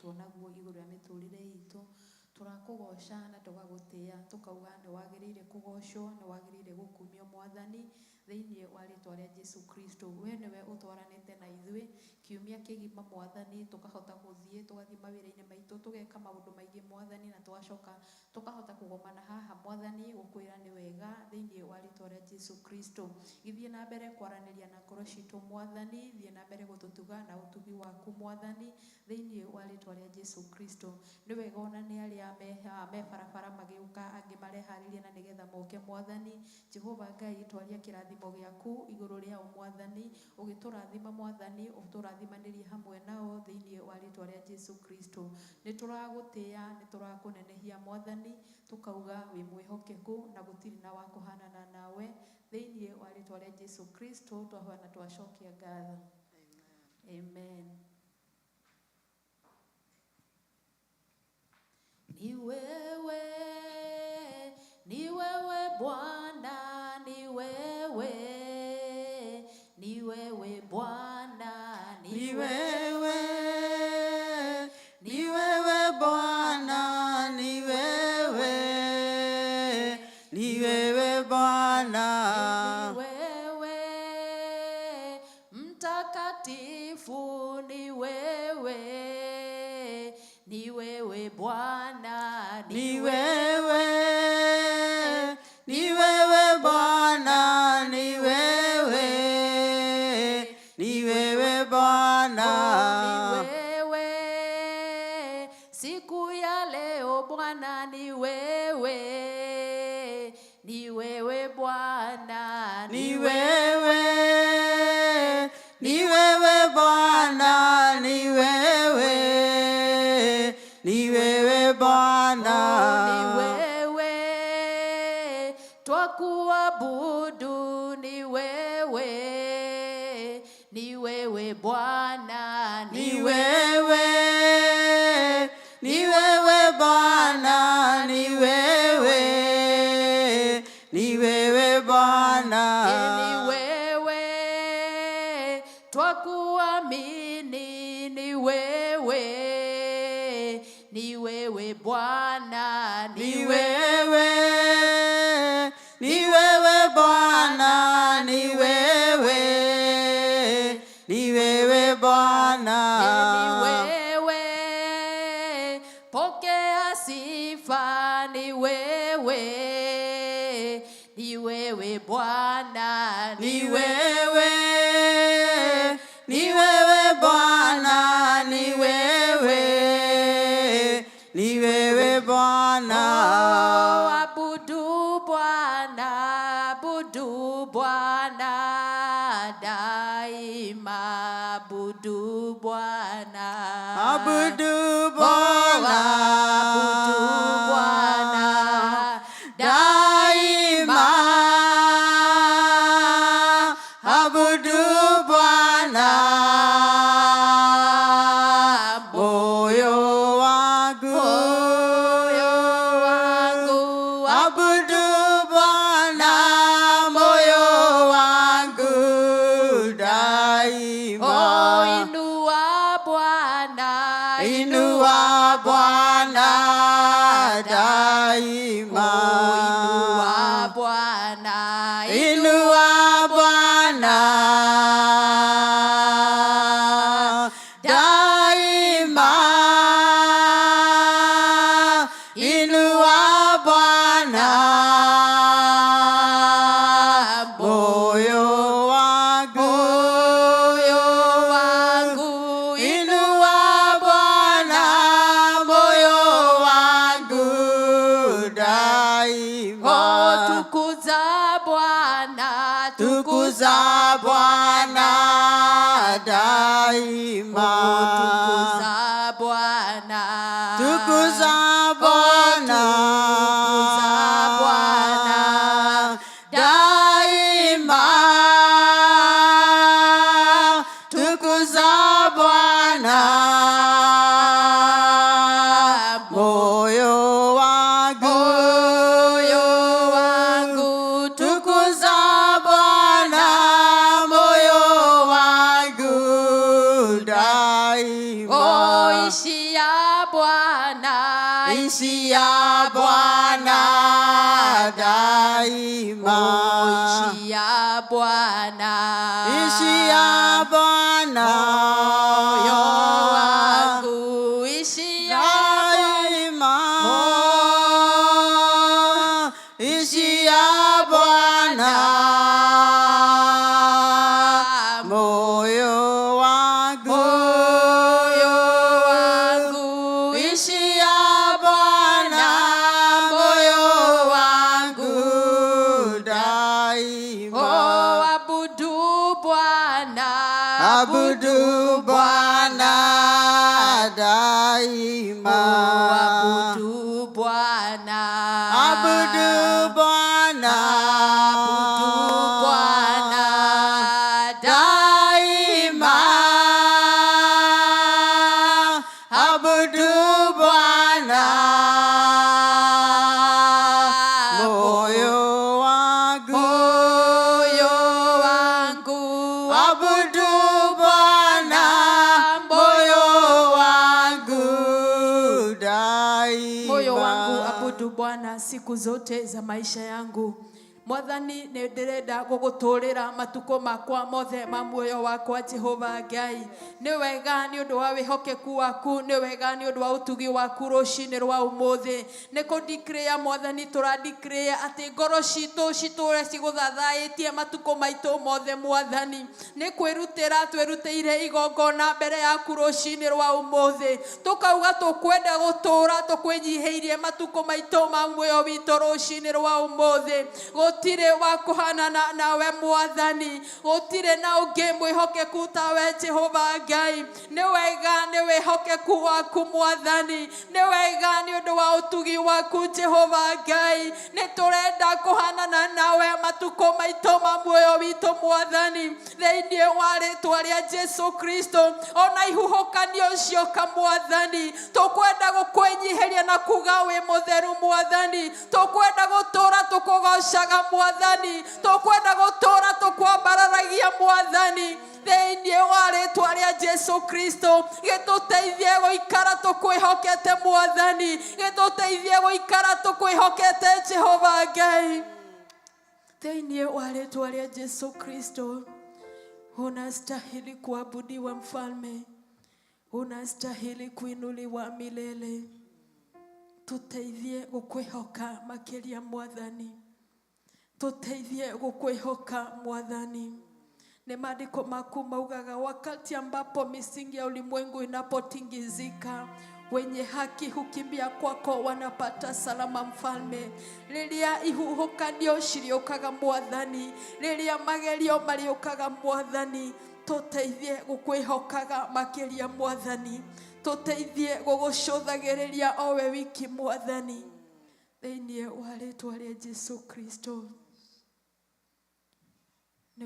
tuonaguo iguru ya miturire itu turakugoca na tugagutia tukauga ni wagirire kugocwo ni wagirire gukumio mwathani thiini wa ritwa ria Jesu Kristo. We niwe utwaranite na ithui kiumia kigima mwathani, tukahota guthie tugathima wira-ini maitu tugeka maundu maingi mwathani, na tugacoka tukahota kugomana haha mwathani gukwira ni wega thiini wa ritwa ria Jesu Kristo. Githie na mbere kwaraniria na ngoro citu mwathani, thie na mbere gututuga na utugi waku mwathani thiini wa ritwa ria Jesu Kristo. Ni wega ona ni aria me barabara magiuka angi marehariria na nigetha moke mwathani. Jehova Ngai twaria kirathimo giaku iguru ria mwathani, ugiturathima mwathani, uturathimaniririe hamwe nao thiini wa ritwa ria Jesu Kristo. Ni turagutia, ni turakunenehia mwathani, tukauga wi mwihokeku na gutiri na wakuhanana nawe thiini wa ritwa ria Jesu Kristo twahwana twacokia ngatho. Amen. Ni wewe Bwana, ni wewe Bwana, ni wewe Bwana, ni wewe Bwana, ni wewe mtakatifu, ni wewe Bwana, ni wewe Bwana, ni wewe Bwana, ni wewe siku ya leo Bwana, ni wewe Bwana, ni wewe Bwana, ni wewe Bwana, ni wewe twakuabudu, ni wewe Bwana, ni wewe Bwana, ni wewe Bwana, ni wewe twakuamini, ni wewe Bwana, ni wewe Bwana, ni wewe Bwana, ni wewe pokea sifa, ni wewe Bwana, ni wewe Bwana, ni wewe Bwana, abudu Bwana daima, abudu Bwana, abudu Bwana daima, abudu Bwana moyo wangu, abudu Bwana moyo wangu daima, inua Bwana daima, inua Bwana daima, inua Bwana moyo wangu, inua Bwana moyo wangu daima, tukuza Bwana daima, tukuza Bwana daima, tukuza Bwana moyo wangu, tukuza Bwana moyo wangu daima, ishia Bwana, ishi ya Bwana daima. ishi ya Bwana, Ishi ya Bwana, moyo wangu, ishi ya daima. Ishi ya Bwana, moyo wangu, ishi ya Bwana, moyo wangu daima. oh, abudu Bwana, Abudu Bwana daima. abudu Bwana, Abudu Bwana, abudu Bwana, daima. Abudu Bwana, moyo wangu, moyo wangu, abudu Bwana, moyo wangu daima. moyo wangu abudu Bwana siku zote za maisha yangu. Mwathani nĩ ndĩrenda gũgũtũũrĩra matukũ makwa mothe ma muoyo wakwa Jehova Ngai. Nĩ wega nĩ ũndũ wa wĩhokeku waku, nĩ wega nĩ ũndũ wa ũtugi waku rũcinĩ rwa ũmũthĩ. Nĩ kũ-declare Mwathani tũra-declare atĩ ngoro citũ citũũre cigũthathaitie matukũ maitũ mothe Mwathani. Nĩ kwĩrutĩra twĩrutĩire igongona mbere yaku rũcinĩ rwa ũmũthĩ. Tũkauga tũkwenda gũtũũra tũkwĩnyihĩirie matukũ maitũ ma muoyo witũ rũcinĩ rwa ũmũthĩ. Gũtirĩ wa kũhanana nawe Mwathani, gũtirĩ na ũngĩ mwĩhokeku tawe Jehova Ngai. Nĩ wega nĩ wĩhokeku waku Mwathani, nĩ wega nĩ ũndũ wa ũtugi waku Jehova Ngai. Nĩ tũrenda kũhanana nawe matukũ maitũ ma muoyo witũ Mwathani, thĩinĩ wa rĩĩtwa rĩa Jesu Kristo. Ona ihuhũkanio cioka Mwathani, tũkwenda gũkwĩnyihĩria na kuga wĩ mũtheru Mwathani. Tũkwenda gũtũũra tũkũgocaga Mwathani, tũkwenda gũtũũra tũkwambararagia Mwathani, thĩinĩ wa rĩĩtwa rĩa Jesu Kristo. Gĩtũteithie gũikara tũkwĩhokete Mwathani, gĩtũteithie gũikara tũkwĩhokete Jehova Ngai, thĩinĩ wa rĩĩtwa rĩa Jesu Kristo. Unastahili kuabudiwa Mfalme, unastahili kuinuliwa milele. Tuteithie gũkwĩhoka makĩria Mwathani, tuteithie gũkwĩhoka Mwathani. Ni maandiko maku maugaga wakati ambapo misingi ya ulimwengu inapotingizika, wenye haki hukimbia kwako wanapata salama Mfalme. Rĩrĩa ihuhũkanio cirĩũkaga Mwathani, rĩrĩa magerio marĩũkaga Mwathani, tuteithie gũkwĩhokaga makĩria Mwathani. Tuteithie gũgũcũthagĩrĩria o we wiki Mwathani, thĩinĩ wa rĩĩtwa rĩa Jesu Kristo. Nĩ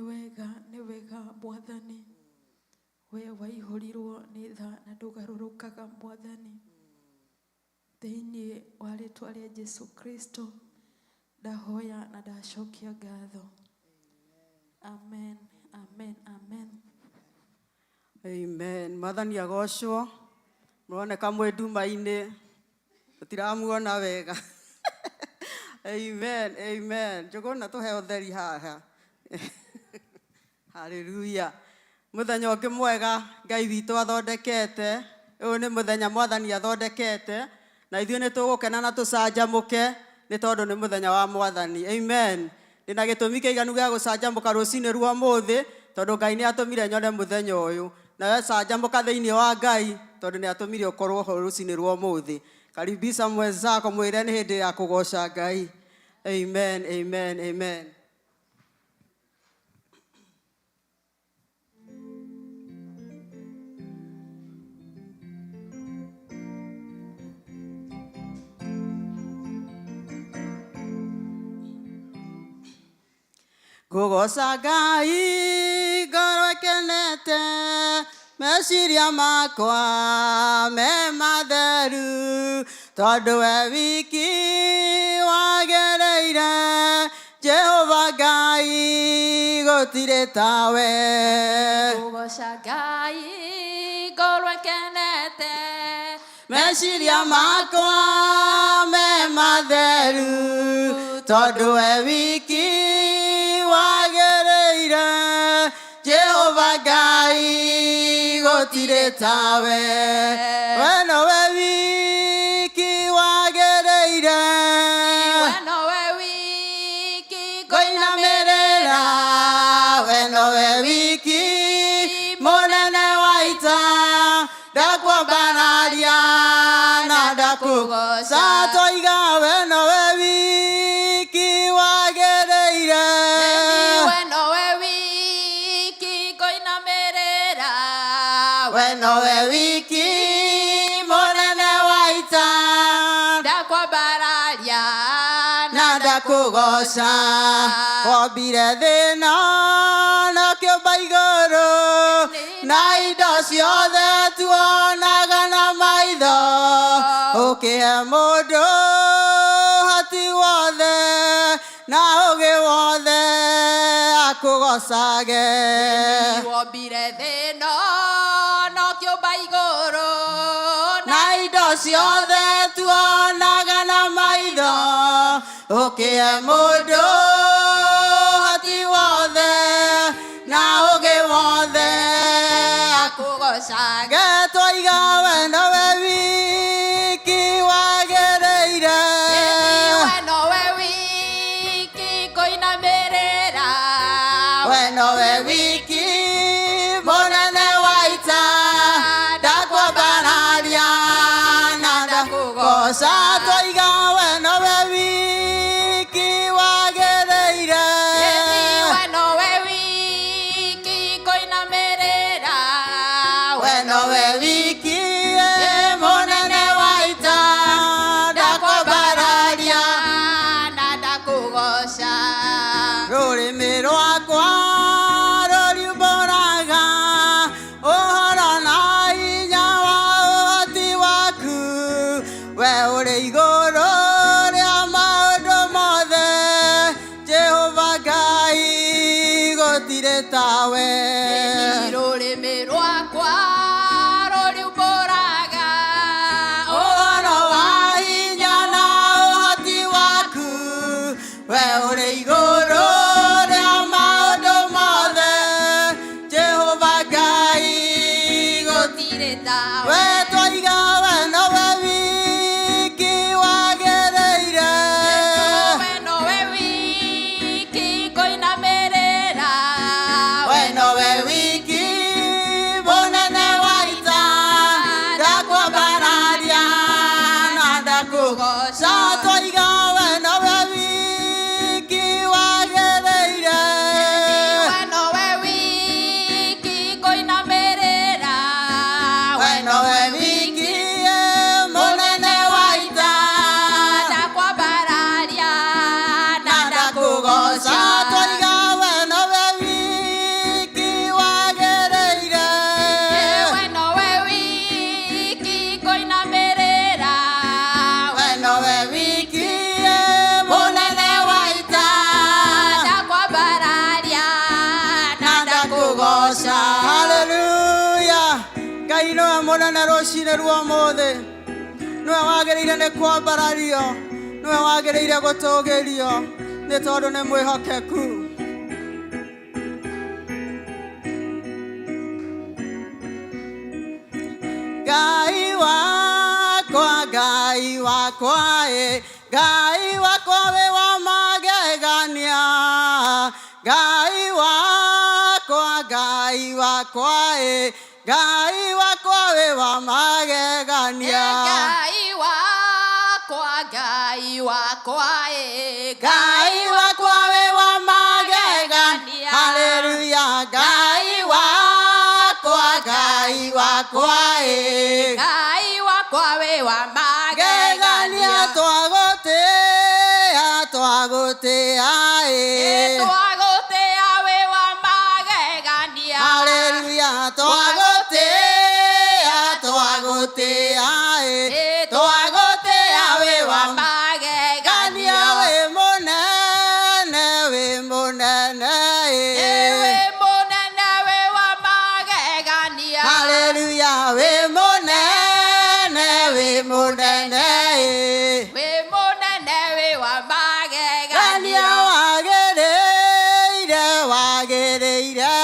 wega Mwathani, we waihũrirwo nĩ tha na ndũgarũrũkaga Mwathani, thĩinĩ wa rĩĩtwa rĩa Jesu Kristo ndahoya na ndacokia ngatho. Amen, amen, amen. Amen. Mwathani agocwo. Mũroneka mwĩ nduma-inĩ, tũtiramuona wega. Amen, amen. Njũgũna tũhe ũtheri haha. Hallelujah. Mũthenya ũngĩ mwega Ngai witũ athondekete. Ũyũ nĩ mũthenya Mwathani athondekete, na ithuĩ nĩ tũgũkena na tũcanjamũke nĩ tondũ nĩ mũthenya wa Mwathani. Amen. Ndĩna gĩtũmi kĩiganu gĩa gũcanjamũka rũcinĩ rwa ũmũthĩ tondũ Ngai nĩ atũmire nyone mũthenya ũyũ. Nawe canjamũka thĩinĩ wa Ngai tondũ nĩ atũmire ũkorwo ho rũcinĩ rwa ũmũthĩ. Karibisha mwenzako mwĩre nĩ hĩndĩ ya kũgoca Ngai. Amen, amen, amen. Kũgoca Ngai ngoro ĩkenete, meciria makwa me matheru, tondũ we wiki wagereire, Jehova Ngai gũtirĩ tawe. Kũgoca Ngai ngoro ĩkenete, meciria makwa me matheru tondu we wiki wagĩrĩire Jehova Ngai gũtirĩ tawe we nowe wiki wagĩrĩire we nowe wiki ngũinamĩrĩra we nowe wiki mũnene wa ita ndakwambararia na ndakũgoca twoiga we nowe wiki wagĩrĩire we nowe wiki ngũinamĩrĩra we nowe wiki mũnene wa ita ndakwambararia na ndakũgoca wombire thĩ ĩno na ũkĩũmba igũrũ na indo ciothe tuonaga na maitho ũkĩhe mũndũ ũhoti wothe na ũgĩ wothe akũgocage wombire thĩ ĩno na ũkĩũmba igũrũ na indo ciothe tuonaga na maitho ũkĩhe mũndũ ũhoti wothe na ũgĩ wothe akũgocaga twoiga we nowe wiki wagĩrĩire we nowe wiki ngũinamĩrĩra we nowe wiki mũnene wa ita ndakwambararia na ndakũgoca twoiga we nowe wiki wagĩrĩire we nowe wiki ngũinamĩrĩra we nowe wiki mũnene wa ita ndakwambararia na ndakũgoca rũrĩmĩ rwakwa rũriumbũraga ũhoro na hinya wa ũhoti waku we ũrĩ igũrũ rĩa maũndũ mothe Jehova Ngai gũtirĩ tawe rũrĩmĩ rwakwa rũriumbũraga ũhoro wa hinya na ũhoti waku we ũrĩ igũrũ rĩa maũndũ mothe Jehova Ngai gũtirĩ tawe we twoiga we nowe wiki wagĩrĩire we nowe wiki ngũinamĩrĩra we nowe wiki mũnene wa ita ndakwambararia na ndakũgoca twoiga we nowe wiki wagĩrĩire we nowe wiki ngũinamĩrĩra we nowe wiki mũnene wa ita ndakwambararia na ndakũgoca ndakũgoca twoiga we nowe wiki wagĩrĩire we nowe wiki ngũinamĩrĩra we nowe wiki mũnene wa ita ndakwambararia na ndakũgoca haleluya Ngai nĩwe mũnene rũciinĩ rwa ũmũthĩ nĩwe wagĩrĩire nĩ kwambarario nĩwe wagĩrĩire gũtũgĩrio nĩ tondũ nĩ mwĩhokeku Ngai wakwa Ngai wakwa we wa magegania Ngai wakwa Ngai wakwa we wa magegania Ngai wakwa Ngai wakwa we wa magegania haleluya Ngai wakwa Ngai wakwa we wa magegania magegania twagũtĩĩa twagũtĩĩa we wa magegania haleluya twagũtĩĩa twagũtĩĩa we wa magegania we mũnene we mũnene we mũnene we wa magegania haleluya we mũnene munene wĩ mũnene wĩ wa gania magegania wagĩrĩire wagĩrĩire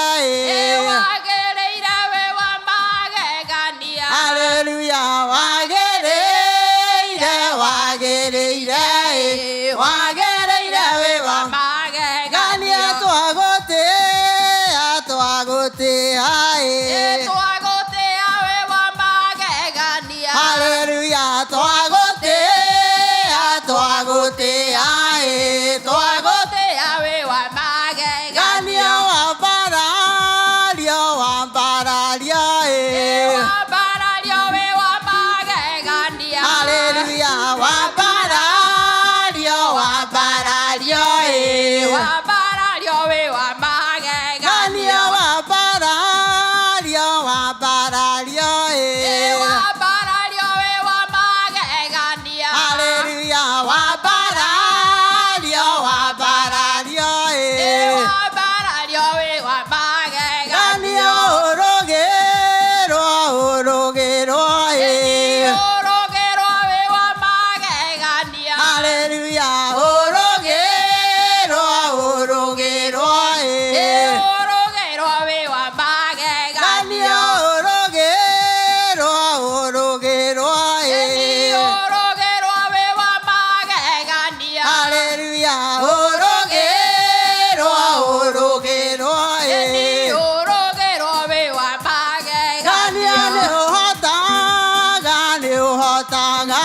wagĩrĩire wĩ wa magegania haleluya wagĩrĩire wagĩrĩire wagĩrĩire wĩ wa gania twagũtĩĩa twagũtĩĩa twagũtĩĩa wĩ wa magegania haleluya twagũtĩĩa twagũtĩĩa twagũtĩĩa wĩ wa magegania gania wambarario wambarario wambarario wĩ wa magegania haleluya wambarario wambarario wambarario wĩ wa magegania gania wambarario wambarario wambarario wĩ wa magegania haleluya wambarario wambarario wambarario wĩ wa magegania gania ũrũgĩrwo ũrũgĩrwo ũrũgĩrwo wĩ wa magegania haleluya ũrũgĩrwo ũrũgĩrwo ũrũgĩrwo wĩ wa magegania gania ũrũgĩrwo ũrũgĩrwo ũrũgĩrwo wĩ wa magegania haleluya ũrũgĩrwo ũrũgĩrwo ũrũgĩrwo wĩ wa gania magegania nĩ ũhotaga nĩ ũhotaga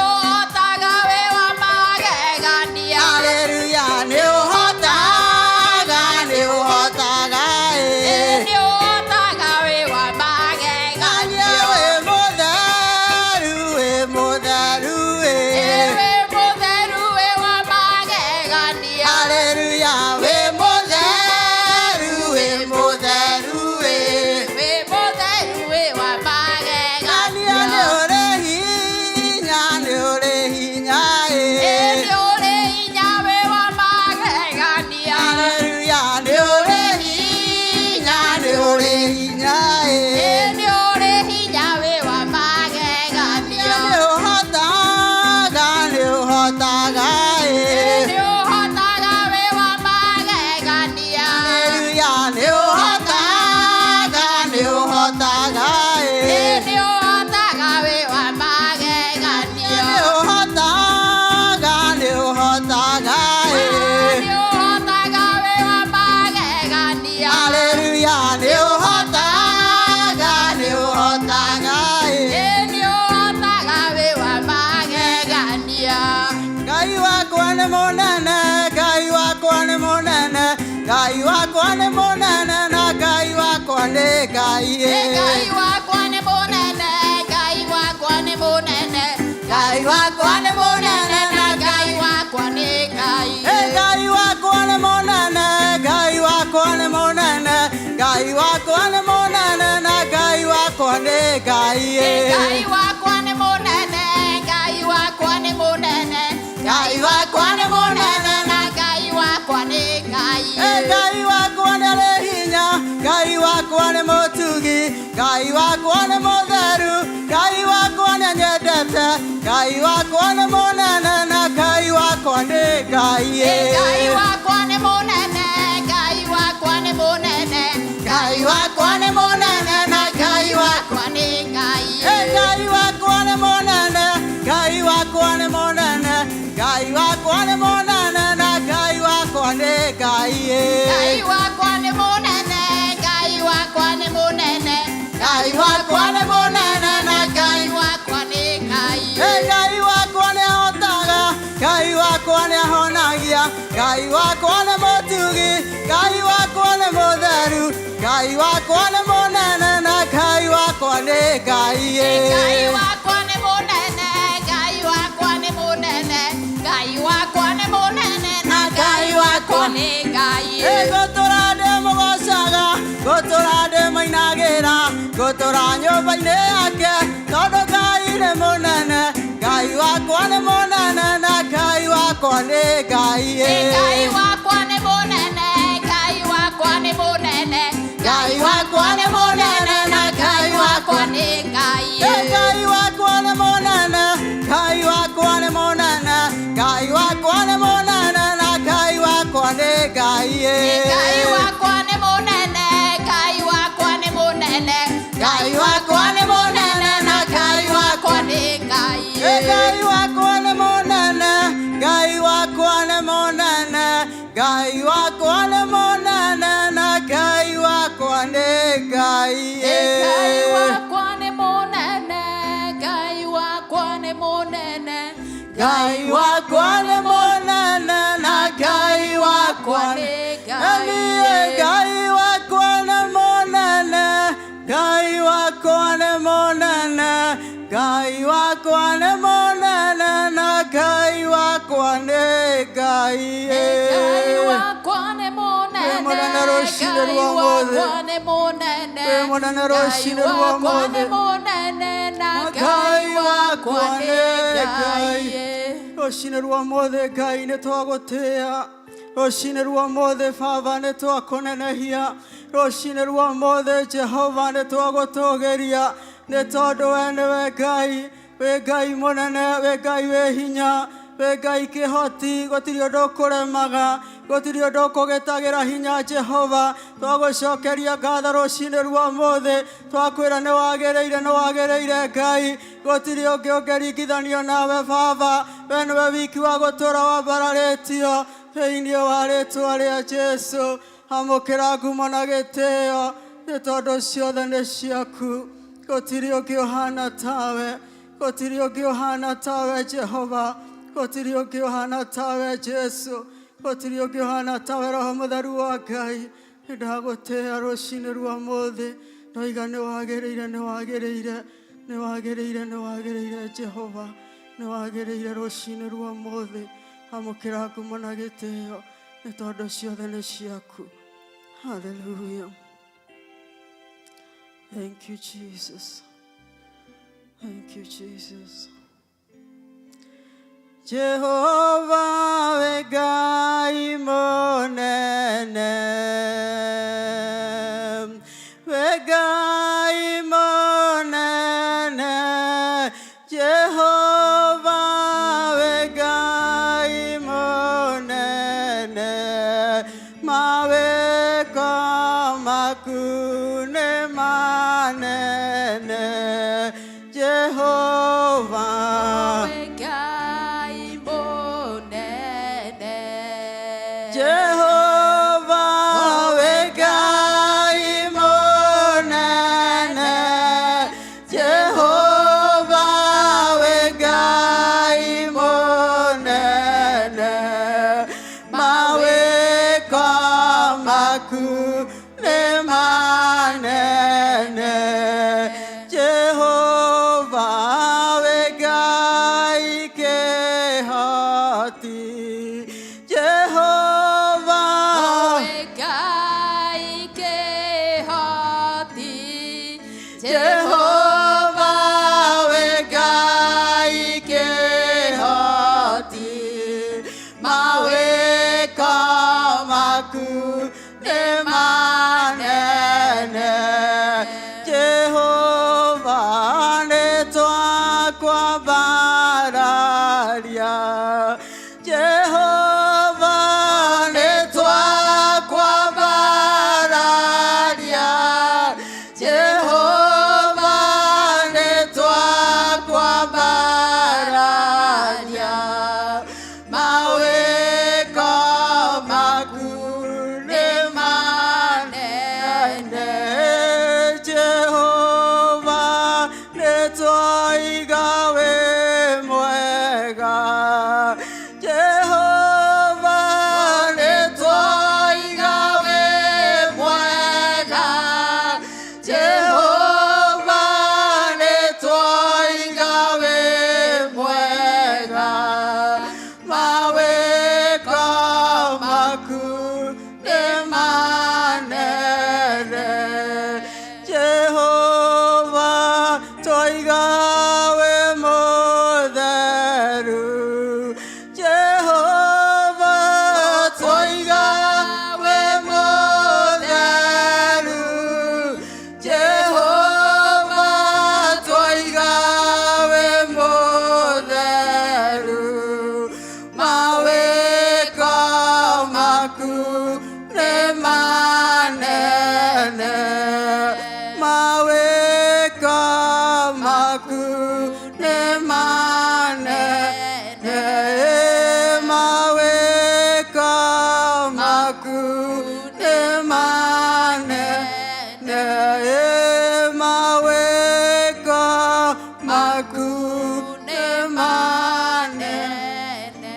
ũhotaga wĩ wa magegania haleluya nĩ ũhotaga nĩ ũhotaga ũhotaga wĩ wa gania magegania wĩ mũtheru wĩ mũtheru wĩ mũtheru wĩ wa magegania haleluya wĩ mũtheru wĩ mũtheru wĩ mũtheru wĩ wa gania nĩ magegania ũrĩ hinya nĩ ũrĩ hinya nĩ ũrĩ hinya wĩ wa magegania haleluya nĩ ũrĩ hinya nĩ ũrĩ hinya nĩ ũrĩ hinya wĩ wa magegania nĩ ũhotaga nĩ ũhotaga nĩ ũhotaga wĩ wa magegania haleluya nĩ ũhotaga nĩ ũhotaga nĩ ũhotaga wĩ wa magegania nĩ ũhotaga nĩ ũhotaga nĩ ũhotaga wĩ wa magegania haleluya nĩ ũhotaga nĩ ũhotaga nĩ ũhotaga wĩ wa magegania Ngai wakwa nĩ mũnene Ngai wakwa nĩ mũnene Ngai wakwa nĩ mũnene na Ngai wakwa nĩ Ngai Ngai wakwa nĩ mũnene Ngai wakwa nĩ mũnene Ngai wakwa nĩ mũnene na Ngai wakwa nĩ Ngai Ngai wakwa nĩ mũnene Ngai wakwa nĩ mũnene Ngai wakwa nĩ mũnene na Ngai wakwa nĩ Ngai Ngai wakwa nĩ mũnene Ngai wakwa nĩ mũnene Ngai wakwa nĩ mũnene na Ngai wakwa nĩ Ngai Ngai wakwa nĩ arĩ hinya Ngai wakwa nĩ mũtugi Ngai wakwa nĩ mũtheru Ngai wakwa nĩ nyendete Ngai wakwa nĩ mũnene na Ngai wakwa nĩ Ngai Ngai wakwa nĩ mũnene Ngai wakwa nĩ mũnene Ngai wakwa nĩ mũnene na Ngai wakwa nĩ Ngai Ngai wakwa nĩ mũnene Ngai wakwa nĩ mũnene Ngai wakwa nĩ mũnene na Ngai wakwa nĩ Ngai Ngai wakwa nĩ mũnene Ngai wakwa nĩ mũnene Ngai wakwa nĩ mũnene na Ngai wakwa nĩ Ngai Ngai wakwa nĩ ahotaga Ngai wakwa nĩ ahonagia Ngai wakwa nĩ mũtugi Ngai wakwa nĩ mũtheru Ngai wakwa nĩ mũnene na Ngai wakwa nĩ Ngai Ngai wakwa nĩ mũnene Ngai wakwa nĩ mũnene Ngai wakwa nĩ mũnene na Ngai wakwa nĩ Ngai Ngũtũra ndĩmũgocaga ngũtũra ndĩmũinagĩra ngũtũra nyũmba-inĩ yake tondũ Ngai nĩ mũnene Ngai wakwa nĩ mũnene na Ngai wakwa nĩ Ngai Ngai wakwa nĩ mũnene Ngai wakwa nĩ mũnene Ngai wakwa nĩ mũnene na Ngai wakwa nĩ Ngai Ngai wakwa nĩ mũnene nĩ mũnene, Ngai wakwa nĩ mũnene na Ngai wakwa nĩ niĩ. Ngai wakwa nĩ mũnene, Ngai wakwa nĩ mũnene, Ngai wakwa nĩ mũnene na Ngai wakwa nĩ Ngai. Ngai wakwa nĩ mũnene, mũnene rũciinĩ rwa ũmũthĩ. Ngai wakwa nĩ mũnene, Wĩ mũnene rũciinĩ rwa Ngai wakwa ũmũthĩ. nĩ mũnene na Ngai wakwa nĩ Ngai. Rũciinĩ rwa ũmũthĩ Ngai nĩ twagũtĩĩa, rũciinĩ rwa ũmũthĩ Baba nĩ twakũnenehia, rũciinĩ rwa ũmũthĩ Jehova nĩ twagũtũũgĩria, nĩ tondũ we nĩwe Ngai, wĩ Ngai mũnene, wĩ Ngai wĩ hinya, wĩ Ngai kĩhoti, gũtirĩ ũndũ ũkũremaga, gũtirĩ ũndũ ũkũgĩtagĩra hinya Jehova. Twagũcokeria ngatho rũciinĩ rwa ũmũthĩ, twakwĩra nĩ wagĩrĩire, nĩ wagĩrĩire Ngai, gũtirĩ ũngĩ ũngĩringithanio nawe Baba, we nĩwe wiki wa gũtũũra wambararĩtio thĩinĩ wa rĩĩtwa rĩa Jesũ. Amũkĩra ngumo na gĩtĩĩo, nĩ tondũ ciothe nĩ ciaku. Gũtirĩ ũngĩ ũhana tawe, gũtirĩ ũngĩ ũhana tawe Jehova, gũtirĩ ũngĩ ũhana tawe Jesũ, gũtirĩ ũngĩ ũhana tawe Roho Mũtheru wa Ngai. Nĩndagũtĩĩa rũciinĩ rwa ũmũthĩ, ndoiga nĩ wagĩrĩire, nĩ wagĩrĩire, nĩ wagĩrĩire, nĩ wagĩrĩire Jehova, nĩ wagĩrĩire rũciinĩ rwa ũmũthĩ. Amũkĩra ngumo na gĩtĩĩo, nĩ tondũ ciothe nĩ ciaku. Hallelujah. Thank you, Jesus. Thank you, Jesus. Jehovah we Ngai mũnene, we Ngai mũnene, Jehovah we Ngai mũnene, mawĩko maku nĩ manene, Jehovah. Jehovah we Ngai mũnene, Jehovah we Ngai mũnene, mawĩko maku nĩ manene, Jehovah we Ngai kĩhoti, Jehovah we Ngai kĩhoti, mawĩko maku nĩ manene, Jehovah nĩ twakwambararia, Jehovah nĩ twakwambararia, Jehovah nĩ twakwambararia, mawĩko maku nĩ manene, Jehovah nĩ twoiga wĩ mwega, Jehovah nĩ twoiga wĩ mwega, Jehovah nĩ twoiga wĩ mwega, mawĩko maku nĩ manene, Jehovah twoiga wĩ mũtheru, Jehovah twoiga wĩ mũtheru, Jehovah twoiga wĩ mũtheru, mawĩko maku nĩ manene, mawĩko maku nĩ manene, mawĩko maku nĩ manene, mawĩko maku nĩ manene.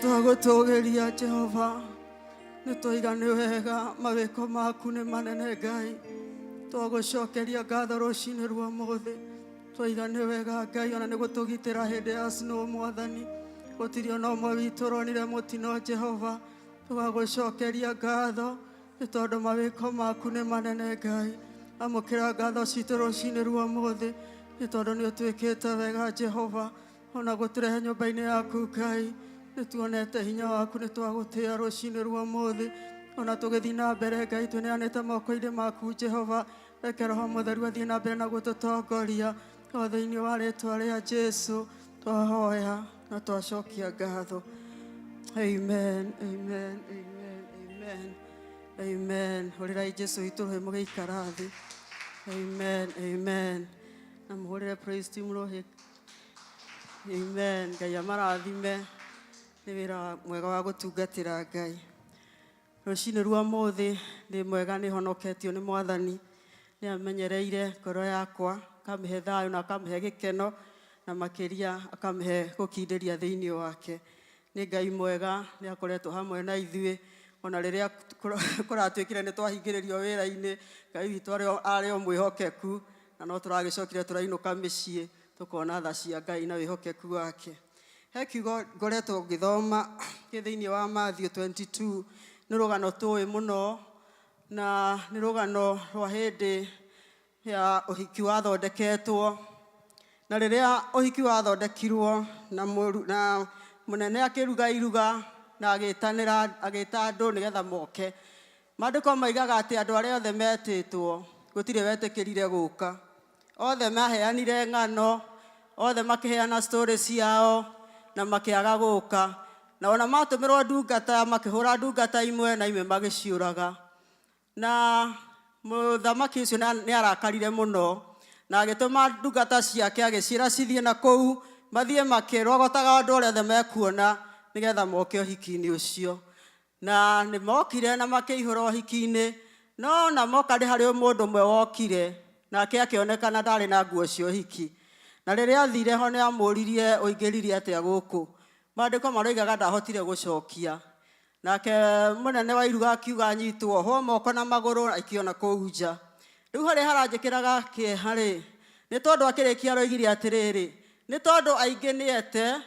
Twagutugiria Jehova, nitwiga nĩ wega, mawĩko maku nĩ manene Ngai. Twagucokeria ngatho rũcinĩ rwa ũmũthĩ, twiga nĩ wega Ngai, ona nĩ gũtũgitĩra hĩndĩ ya snow Mwathani. Gũtirĩ ona ũmwe witũ ũronire mũtino Jehova. Twagucokeria ngatho nĩ tondũ mawĩko maku nĩ manene Ngai. Amũkĩra ngatho citũ rũcinĩ rwa ũmũthĩ nĩ tondũ nĩ ũtwĩkĩte wega Jehova. Ona gũtũrehe nyũmba-inĩ yaku Ngai, nĩ tuonete hinya waku, nĩ twagũtĩĩa rũcinĩ rwa ũmũthĩ. Ona tũgĩthiĩ na mbere Ngai, twĩneanĩte moko-inĩ maku Jehova. Reke Roho Mũtheru athiĩ na mbere na gũtũtongoria o thĩinĩ wa rĩĩtwa rĩa Jesũ twahoya na twacokia ngatho. Amen, amen, amen, amen, amen. Hũrĩrai Jesũ witũ rũhĩ mũgĩikara thĩ. Amen, amen. Na mũhũrĩre praise team rũhĩ. Amen. Ngai amarathime, nĩ wĩra mwega wa gũtungatĩra Ngai. Rũcinĩ rwa ũmũthĩ ndĩ mwega, nĩ honoketio nĩ Mwathani. Nĩ amenyereire ngoro yakwa, akamĩhe thayũ na akamĩhe gĩkeno, na makĩria akamĩhe gũkindĩria thĩinĩ wake. Nĩ Ngai mwega, nĩ akoretwo hamwe na ithuĩ ona rĩrĩa kũratuĩkire nĩ twahingĩrĩrio wĩra-inĩ. Ngai witũ arĩ o mwĩhokeku, na no tũragĩcokire tũrainũka mĩciĩ tũkona tha cia Ngai na wĩhokeku wake. He kiugo ngoretwo ngĩthoma thĩinĩ wa Matthew 22. Nĩ rũgano tũĩ mũno, na nĩ rũgano rwa hĩndĩ ya ũhiki wathondeketwo. Na rĩrĩa ũhiki wathondekirwo na mũnene akĩruga iruga na agĩta andũ nĩgetha moke. Maandĩko maigaga atĩ andũ arĩa othe metĩtwo gũtirĩ wetĩkĩrire gũka. Othe maheanire ng'ano, othe makĩheana story ciao na makĩaga gũka. Na ona matũmĩrwo ndungata, makĩhũra ndungata imwe na imwe magĩciũraga. Na mũthamaki ũcio nĩ arakarire mũno, na agĩtũma ndungata ciake agĩciĩra cithiĩ na kũu, mathiĩ makĩrogotaga andũ othe mekuona nĩgetha moke ũhiki-inĩ ũcio. Na nĩ mokire na makĩihũra ũhiki-inĩ, no na moka nĩ harĩ mũndũ ũmwe wokire, nake akĩonekana ndarĩ na nguo cia ũhiki. Na rĩrĩa athire ho nĩ amũririe ũingĩrire atĩa gũkũ. Maandĩko maroigaga ndahotire gũcokia. Nake mũnene wa iruga akiuga anyitwo ho moko na magũrũ aikio na kũu nja. Rĩu harĩa haranjĩkĩraga kĩeha-rĩ, nĩ tondũ akĩrĩkia aroigire atĩrĩrĩ, nĩ tondũ aingĩ nĩ ete,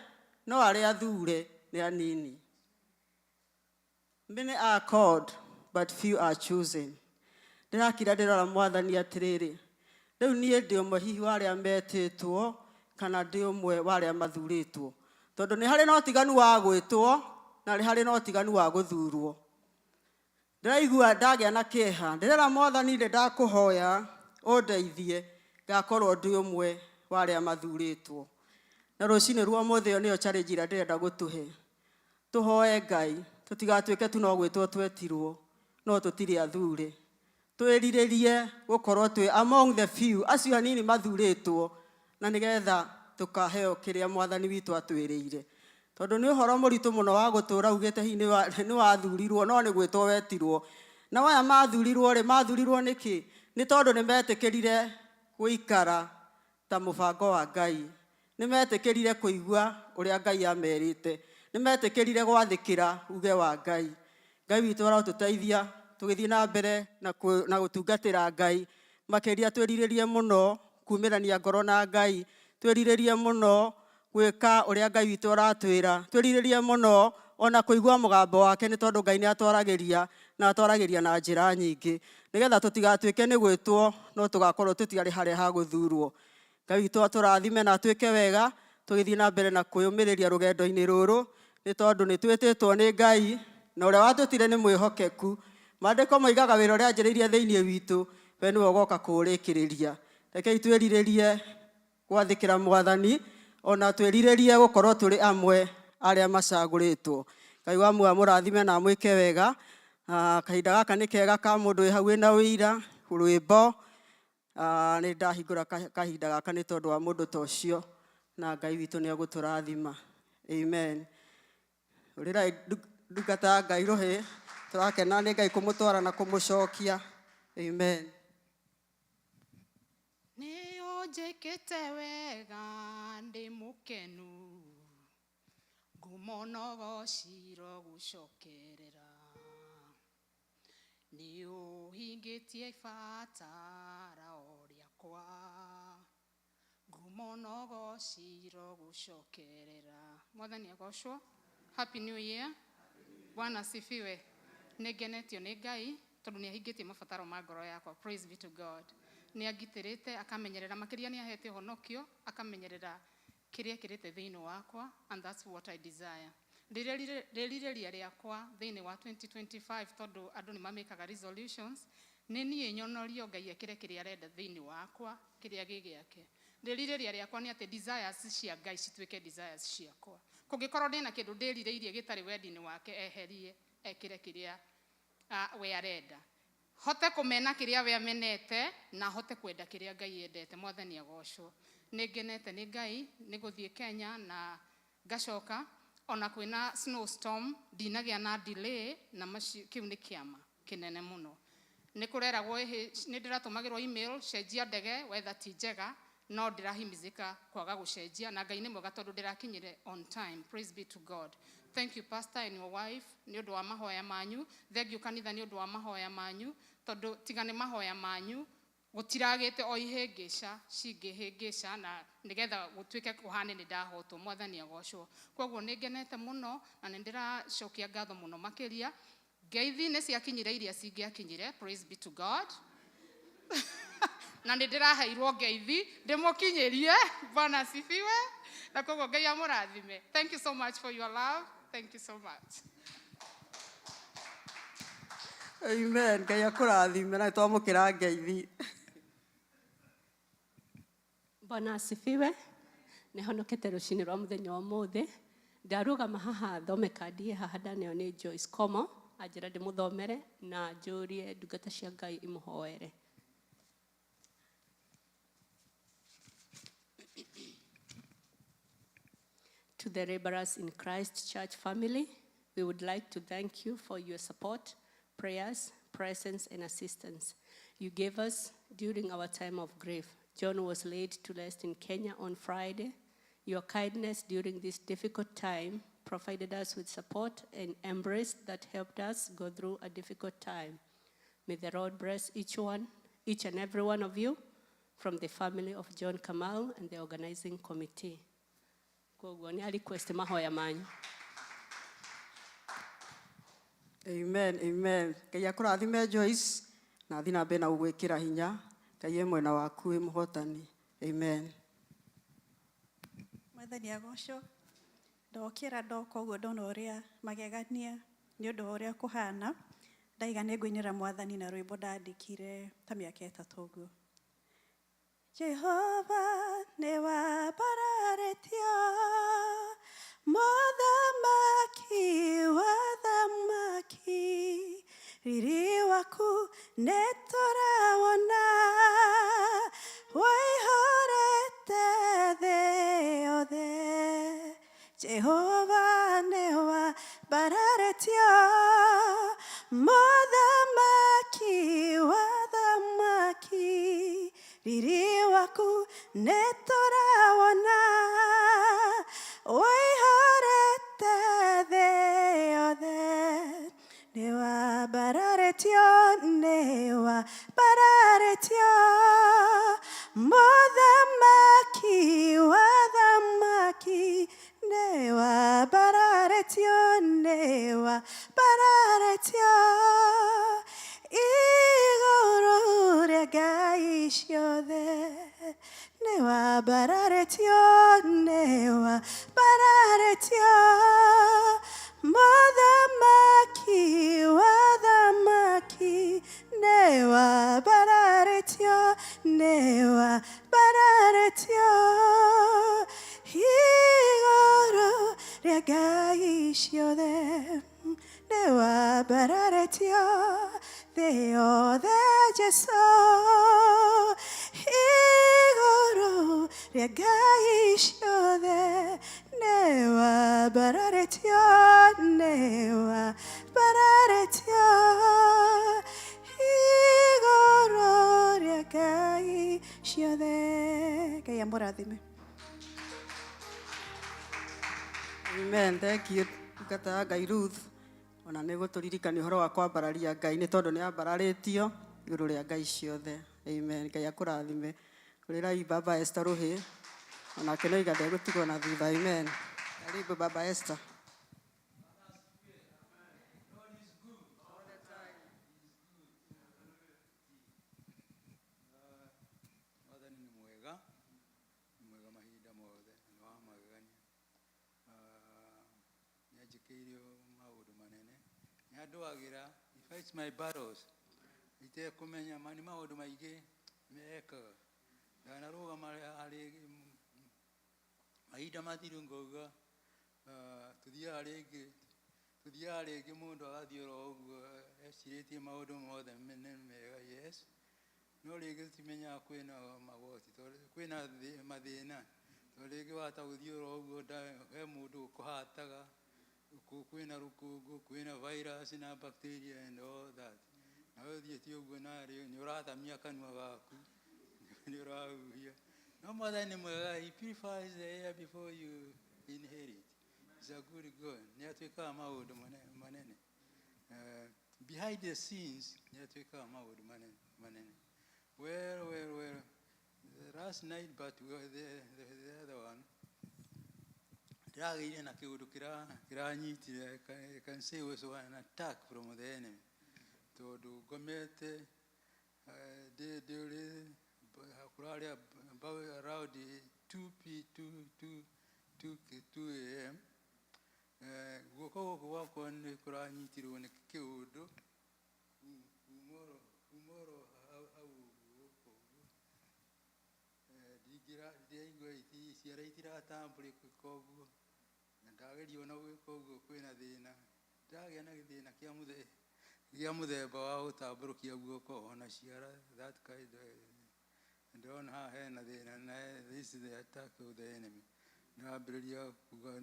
no arĩa athure nĩ anini. Many are called, but few are chosen. Ndĩrakira ndĩrora Mwathani atĩrĩrĩ, rĩu niĩ ndĩ ũmwe hihi wa arĩa metĩtwo kana ndĩ ũmwe wa arĩa mathurĩtwo. Tondũ nĩ harĩ na ũtiganu wa gwĩtwo na nĩ harĩ na ũtiganu wa gũthurwo. Ndĩraigua ndagĩa na kĩeha, ndĩrera Mwathani nĩ ndakũhoya ũndeithie ngakorwo ndĩ ũmwe wa arĩa mathurĩtwo. Na rũcinĩ rwa ũmũthĩ ĩyo nĩyo challenge ĩrĩa ndĩrenda gũtũhe. Tũhoe Ngai, tũtigatuĩke tu no gwĩtwo twetirwo, no tũtirĩ athure. Twĩrirĩrie gũkorwo twĩ among the few, acio anini mathurĩtwo, na nĩgetha tũkaheo kĩrĩa Mwathani witũ atwĩrĩire. Tondũ nĩ ũhoro mũritũ mũno wa gũtũũra ugĩte hihi nĩ wathurirwo no nĩ gwĩtwo wetirwo. Na aya mathurirwo-rĩ, mathurirwo nĩkĩ? Nĩ tondũ nĩ metĩkĩrire gũikara ta mũbango wa Ngai. Nĩ metĩkĩrire kũigua ũrĩa Ngai amerite. Nĩ metĩkĩrire gwathĩkĩra uge wa Ngai. Ngai witũ arotũteithia tũgĩthiĩ na mbere na gũtungatĩra Ngai. Makĩria twĩrirĩrie mũno kumĩrania ngoro na Ngai. Twĩrirĩrie mũno gwĩka ũrĩa Ngai witũ aratwĩra. Twĩrirĩrie mũno ona kũigua mũgambo wake, nĩ tondũ Ngai nĩ atwaragĩria na atwaragĩria na njĩra nyingĩ. Nĩgetha tũtigatuĩke nĩ gwĩtwo no tũgakorwo tũtiarĩ harĩa ha gũthurwo. Ngai witũ atũrathime na atuĩke wega tũgĩthiĩ na mbere na kwĩyũmĩrĩria rũgendo-inĩ rũrũ, nĩ tondũ nĩ twĩtĩtwo nĩ Ngai na ũrĩa watũtire nĩ mwĩhokeku. Maandĩko moigaga wĩra ũrĩa anjĩrĩirie thĩinĩ witũ we nĩwe ũgoka kũũrĩkĩrĩria. Rekei twĩrirĩrie gwathĩkĩra Mwathani, ona twĩrirĩrie gũkorwo tũrĩ amwe arĩa macagũrĩtwo. Ngai wa muoyo amũrathime na amwĩke wega. Kahinda gaka nĩ kega ka mũndũ wĩ hau wĩna ũira, rwĩmbo. Nĩ ndahingũra kahinda gaka nĩ tondũ wa mũndũ ta ũcio, na Ngai witũ nĩ agũtũrathima. Amen. Ũrĩrai ndungata Ngai rũhĩ, tũrakena nĩ Ngai kũmũtwara na kũmũcokia. Amen. Nĩ ũnjĩkĩte wega ndĩ mũkenu ngumonogo ciro gucokerera ni uhingitie ibatara oriakwa ngumonogo ciro gucokerera. Mwathani agocwo. Happy New Year. Bwana asifiwe. Nĩngenetio nĩ Ngai tondũ nĩ ahingitie mabataro ma ngoro yakwa. Praise be to God. Nĩ agitirite akamenyerera makiria nĩ ahete honokio akamenyerera kiria kirite thĩinĩ wakwa, and that's what I desire. Rĩrĩrĩria rĩakwa thĩinĩ wa 2025 tondũ andũ nĩ mamekaga resolutions, nĩ niĩ nyonorio Ngai ekire kiria arenda thĩinĩ wakwa kiria gĩgĩake. Rĩrĩrĩria rĩakwa nĩ atĩ desires cia Ngai cituĩke desires ciakwa. Kũngĩkorwo ndĩna kĩndũ ndĩrirĩirie gĩtarĩ wendi-inĩ wake eherie ekire kiria we arenda. Hote kũmena kiria we amenete na hote kwenda kiria Ngai endete. Mwathani agocwo. Nĩngenete nĩ Ngai nĩ gũthiĩ Kenya na ngacoka ona kwĩna snowstorm ndinagĩa na delay na kiu nĩ kĩama kĩnene mũno. Nĩ kũreragwo nĩ ndĩratũmagĩrwo email cenjia ndege weather ti njega no ndĩrahimizĩka kwaga gũcenjia na Ngai nĩ mwega tondũ ndĩrakinyire on time. Praise be to God. Thank you pastor and your wife nĩ ũndũ wa mahoya manyu. Thank you kanitha nĩ ũndũ wa mahoya manyu tondũ tiga nĩ mahoya manyu gutiragite o ihĩngĩca cingĩhĩngĩca na nigetha gũtuĩke kũhane nĩ ndahotwo. Mwathani agocwo. Kwoguo nĩngenete mũno na nĩ ndĩracokia ngatho mũno makĩria. Ngeithi nĩ ciakinyire iria cingĩakinyire. Praise be to God. Na nĩ ndĩraheirwo ngeithi ndĩmũkinyĩrie. Bwana asifiwe. Na kwoguo Ngai amũrathime. Thank you so much for your love. Thank you so much. Amen. Ngai akũrathime na twamũkĩra ngeithi. Bwana asifiwe. Nĩhonokete rũcinĩ rwa mũthenya wa ũmũthĩ. Ndarũgama haha thome kandi haha ndaneo nĩ Joyce Komo anjĩra ndĩmũthomere na njũrie ndungata cia Ngai imũhoere. To the laborers in Christ Church family, we would like to thank you for your support, prayers, presence, and assistance you gave us during our time of grief. John was laid to rest in Kenya on Friday. Your kindness during this difficult time provided us with support and embrace that helped us go through a difficult time. May the Lord bless each and every one of you from the family of John Kamau and the organizing committee. Amen, amen. Ngai akũrathime Joyce na thiĩ na mbere na gũgwĩkĩra hinya. Ngai e mwena waku wĩ mũhotani. Amen. Mwathani agocwo. Ndokĩra ndoka ũguo ndona ũrĩa magegania nĩ ũndũ wa ũrĩa kũhana. Ndaiga nĩ ngũinĩra Mwathani na rwĩmbo ndandĩkire ta mĩaka ĩtatũ ũguo. Jehova nĩ wambararĩtio mũthamaki wa thamaki, riri waku nĩ tũrawona waihũrĩte thĩ yothe. Jehova nĩ wambararĩtio mũthamaki wa thamaki, riri waku nĩ tũrawona waihũrĩte thĩ yothe. Nĩ wambararĩtio, nĩ wambararĩtio mũthamaki wa thamaki, nĩ wambararĩtio, nĩ wambararĩtio igũrũ rĩa ngai ciothe. Nĩ wambararĩtio, nĩ wambararĩtio mũthamaki wa thamaki, nĩ wambararĩtio, nĩ wambararĩtio igũrũ rĩa ngai ciothe. Nĩ wambararĩtio thĩ yothe Jesũ igũrũ rĩa ngai ciothe. Nĩ wambararĩtio, nĩ wambararĩtio igũrũ rĩa ngai ciothe. Ngai amũrathime. Amen. Thank you. Ngata Ngai Ruth. Ona nĩ gũtũririkania ũhoro wa kwambararia Ngai nĩ tondũ nĩ ambararĩtio igũrũ rĩa Ngai ciothe. Amen. Ngai akũrathime. Kũrĩrai Baba Esther Rũhĩ. Onake no iga ndegũtigwo na thutha. Amen. Karibu Baba Esther. Mwathani nĩ mwega mahinda mothe nĩ wa magegania. Nĩ anjĩkĩire maũndũ manene, nĩ andũagĩra, he fights my battles. Itekũmenya nĩ maũndũ maingĩ mekaga. Ndanarũgama harĩ mahinda mathiru ngauga tuthiaga rĩngĩ mũndũ agathiĩ oro ũguo ecirĩtie maũndũ mothe nĩ mega, yes. No rĩngĩ tutimenyaga kwĩna magoti, kwĩna mathĩna, tondũ rĩngĩ wahota gũthiĩ oro ũguo he mũndũ ũkũhataga, kwĩna rũkũngũ, kwĩna virus na bacteria and all that. Na we ũthiĩte ũguo narĩ nĩ ũrathamia kanua gaku, nĩ ũrahuhia. No Mwathani nĩ mwega, he purifies the air before you inhale it. He's a good God. Nĩ atuĩkaga maũndũ manene. Behind the scenes nĩ atuĩkaga maũndũ manene. Well, last night, but the other one, ndĩragĩire na kĩũndũ kĩranyitire, I can say it was an attack from the enemy. Tondũ ngomete, kũrarĩa about around 2 a.m. Guoko gũkũ gwakwa nĩ kũranyitirwo nĩ kĩũndũ kumoro hau gũkũ. Ndiraigua ciara itiratambũrĩka ũguo, na ndageria ona gwĩka ũguo kwĩna thĩna. Ndagĩa na gĩthĩna kĩa mũthemba wa gũtambũrũkia guoko ona ciara, that kind. Ndĩrona haha hena thĩna, na this is the attack of the enemy. Ndĩrambĩrĩria kuga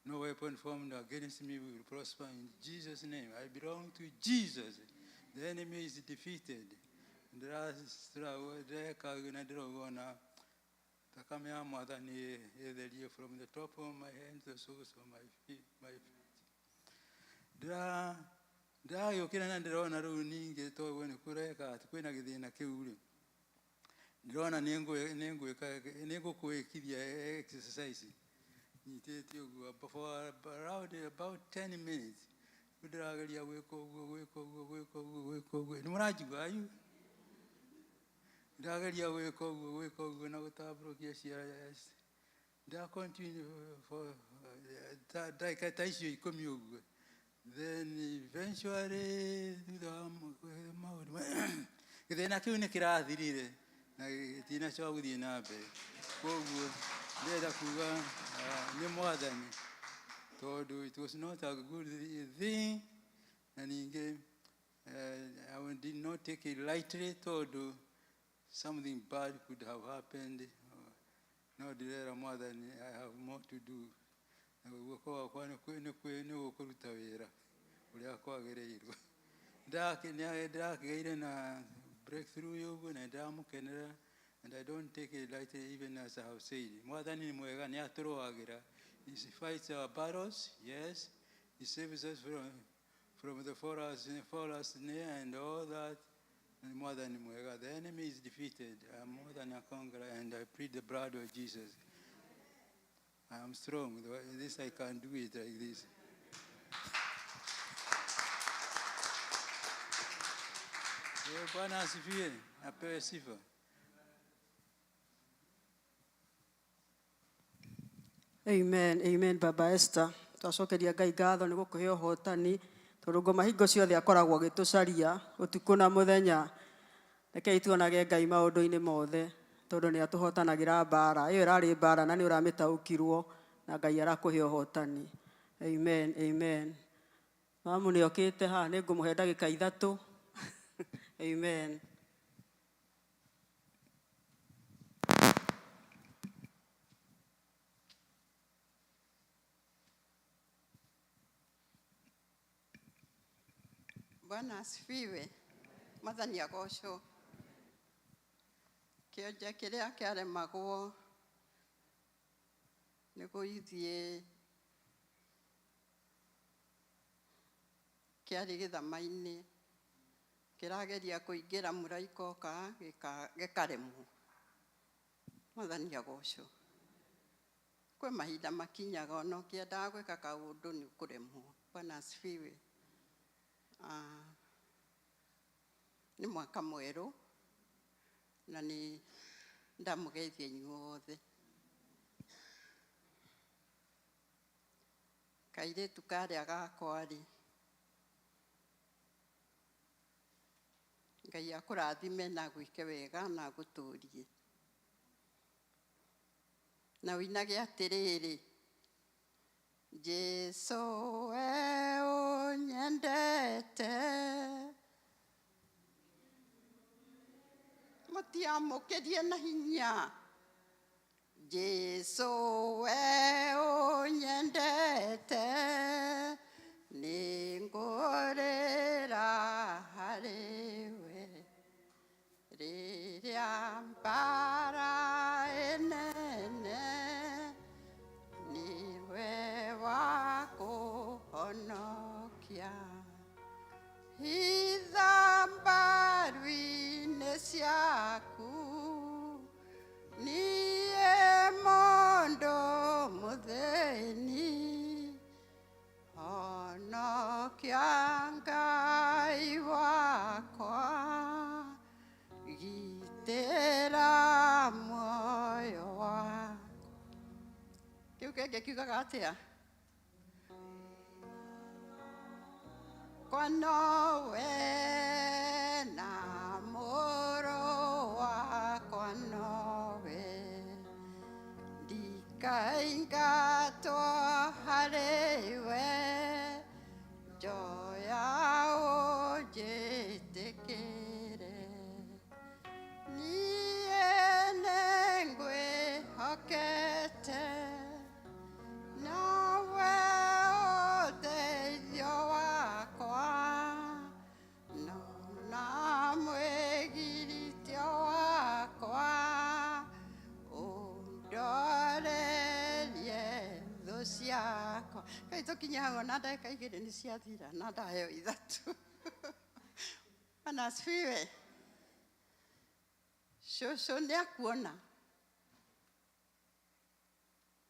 no weapon formed against me will prosper in Jesus' name. I belong to Jesus. The enemy is defeated. Ndĩreka na ndĩrona thakame ya Mwathani ĩtherie from the top of my head to the soles of my feet. Ndĩragĩũkĩra na ndĩrona rĩu ningĩ tondũ nĩ kũreka atĩ kwĩna gĩthĩna kĩu rĩ, ndĩrona nĩ ngũkwĩkithia exercise nyitĩte ũguo for around about 10 minutes. Ndĩrageria gwĩka ũguo. Nĩ mũranjigua ayu? Ndĩrageria gwĩka ũguo na gũtambũrũkia ciara. Ndacontinue for ndagĩka ta icio 10 ũguo. Then eventually gĩthĩna kĩu nĩ kĩrathirire na gĩtinacoka gũthiĩ na mbere. Koguo ndĩrenda kuga nĩ Mwathani, tondũ it was not a good thing, na ningĩ I did not take it lightly, tondũ something bad could have happened. No ndĩrera Mwathani, I have more to do. Guoko gwakwa nĩ gũkũruta wĩra ũrĩa kwagĩrĩirwo. Ndĩrakĩgeire na breakthrough ũguo na ndĩramũkenera, and I don't take it lightly, even as I have said. Mwathani nĩ mwega, nĩ atũrũagĩra. He fights our battles, yes. He saves us from the forerunners and all that. Mwathani nĩ mwega. The enemy is defeated. I am more than a conqueror, and I plead the blood of Jesus. I am strong. This I can do it like this. Bwana asifiwe, apewe sifa. Amen, amen, Baba Esther. Twacokeria Ngai ngatho nĩ gũkũhe ũhotani, tondũ ngoma hingo ciothe akoragwo agĩtũcaria ũtukũ na mũthenya. Rekei tuonage Ngai maũndũ-inĩ mothe, tondũ nĩ atũhotanagĩra mbara. Ĩyo ĩrarĩ mbara na nĩ ũramĩtaũkirwo, na Ngai arakũhe ũhotani. Amen, amen. Mamu nĩ okĩte haha, nĩ ngũmũhe ndagĩka 3. Amen. Bwana asifiwe. Mwathani agocwo. Kĩonje kĩrĩa kĩaremagwo nĩ gũithiĩ kĩarĩ gĩthama-inĩ kĩrageria kũingĩra mũraika oka gĩkaremwo. Mwathani agocwo. Kwĩ mahinda makinyaga ona ũkĩendaga gwĩka kaũndũ nĩ ũkũremwo. Bwana asifiwe. Nĩ mwaka mwerũ na nĩ ndamũgeithia inyuothe. Kairĩtu karĩa gakwa-rĩ, Ngai akũrathime na gwĩke wega na gũtũrie. Na ũinage atĩrĩrĩ, Jesu we ũnyendete. Mũtiamũkĩrie na hinya. Jesu we ũnyendete, nĩngũrĩra harĩwe rĩrĩa mbara ĩnene, niwe wa kũhonokia. Hitha mbaru-inĩ ciaku, niĩ mũndũ mũthĩni, honokia Ngai wakwa, gitĩra muoyo wakwa. Kĩu kĩngĩ kiugaga atĩa? Kwanowe na mũrũ wakwa nowe, ndikaingatwo harĩwe, njoya ũnjĩtĩkĩre. Niĩ nĩngwĩhokete, nawe ũteithio wakwa, na mwĩgirĩtio wakwa, ũndorerie thũ ciakwa. Kai tũkinye hau na ndagĩka 2 nĩ ciathira na ndaheo 3. Bwana asifiwe. Shosho nĩ akuona.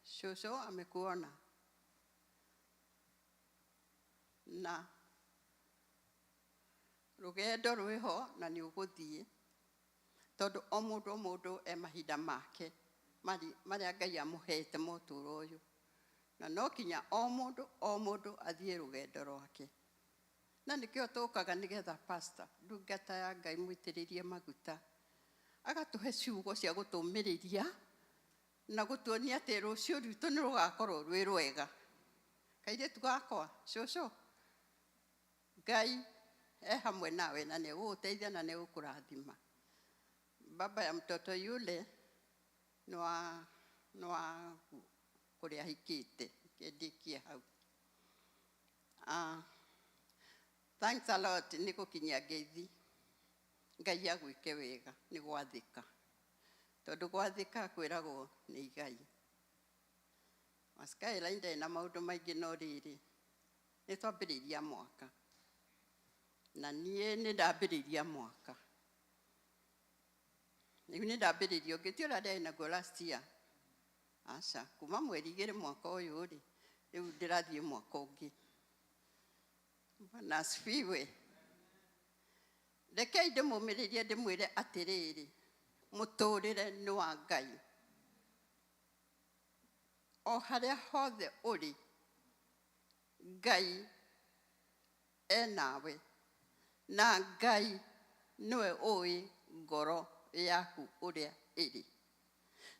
Shosho amekuona. Na rũgendo rwĩho na nĩ ũgũthiĩ, tondũ o mũndũ e mahinda make marĩa Ngai amũhete mũtũũro ũyũ, na no kinya o mũndũ athiĩ rũgendo rwake. Na nĩkĩo tũkaga nĩgetha pastor ndungata ya Ngai mũitĩrĩrie maguta agatũhe ciugo cia gũtũmĩrĩria na gũtuonia atĩ rũciũ rwitũ nĩ rũgakorwo rwĩ rwega. Kairĩtu gakwa, cũcũ, Ngai hamwe nawe na nĩegũgũteithia na nĩegũkũrathima. Baba ya mtoto yule nĩ wa kũrĩa ahikĩte, kĩndikie hau. Thanks a lot nĩ gũkinyia ngeithi. Ngai agwĩke wega nĩ gwathĩka, tondũ gwathĩka kwĩragwo nĩ igai. Skyline ndarĩ na maũndũ maingĩ no rĩrĩ, nĩ twambĩrĩria mwaka na niĩ nĩ ndambĩrĩria mwaka. Nĩ ndambĩrĩria ũngĩ ti ũrĩa ndĩarĩ naguo last year. Aca, kuma mweri 2 mwaka ũyũ rĩ, rĩu ndĩrathiĩ mwaka ũngĩ. Bwana asifiwe. Rekei ndĩmũmĩrĩrie ndĩmwĩre atĩrĩrĩ, mũtũũrĩre nĩ wa Ngai. O harĩa hothe ũrĩ, Ngai nawe, na Ngai nĩwe ũĩ ngoro yaku ũrĩa ĩrĩ.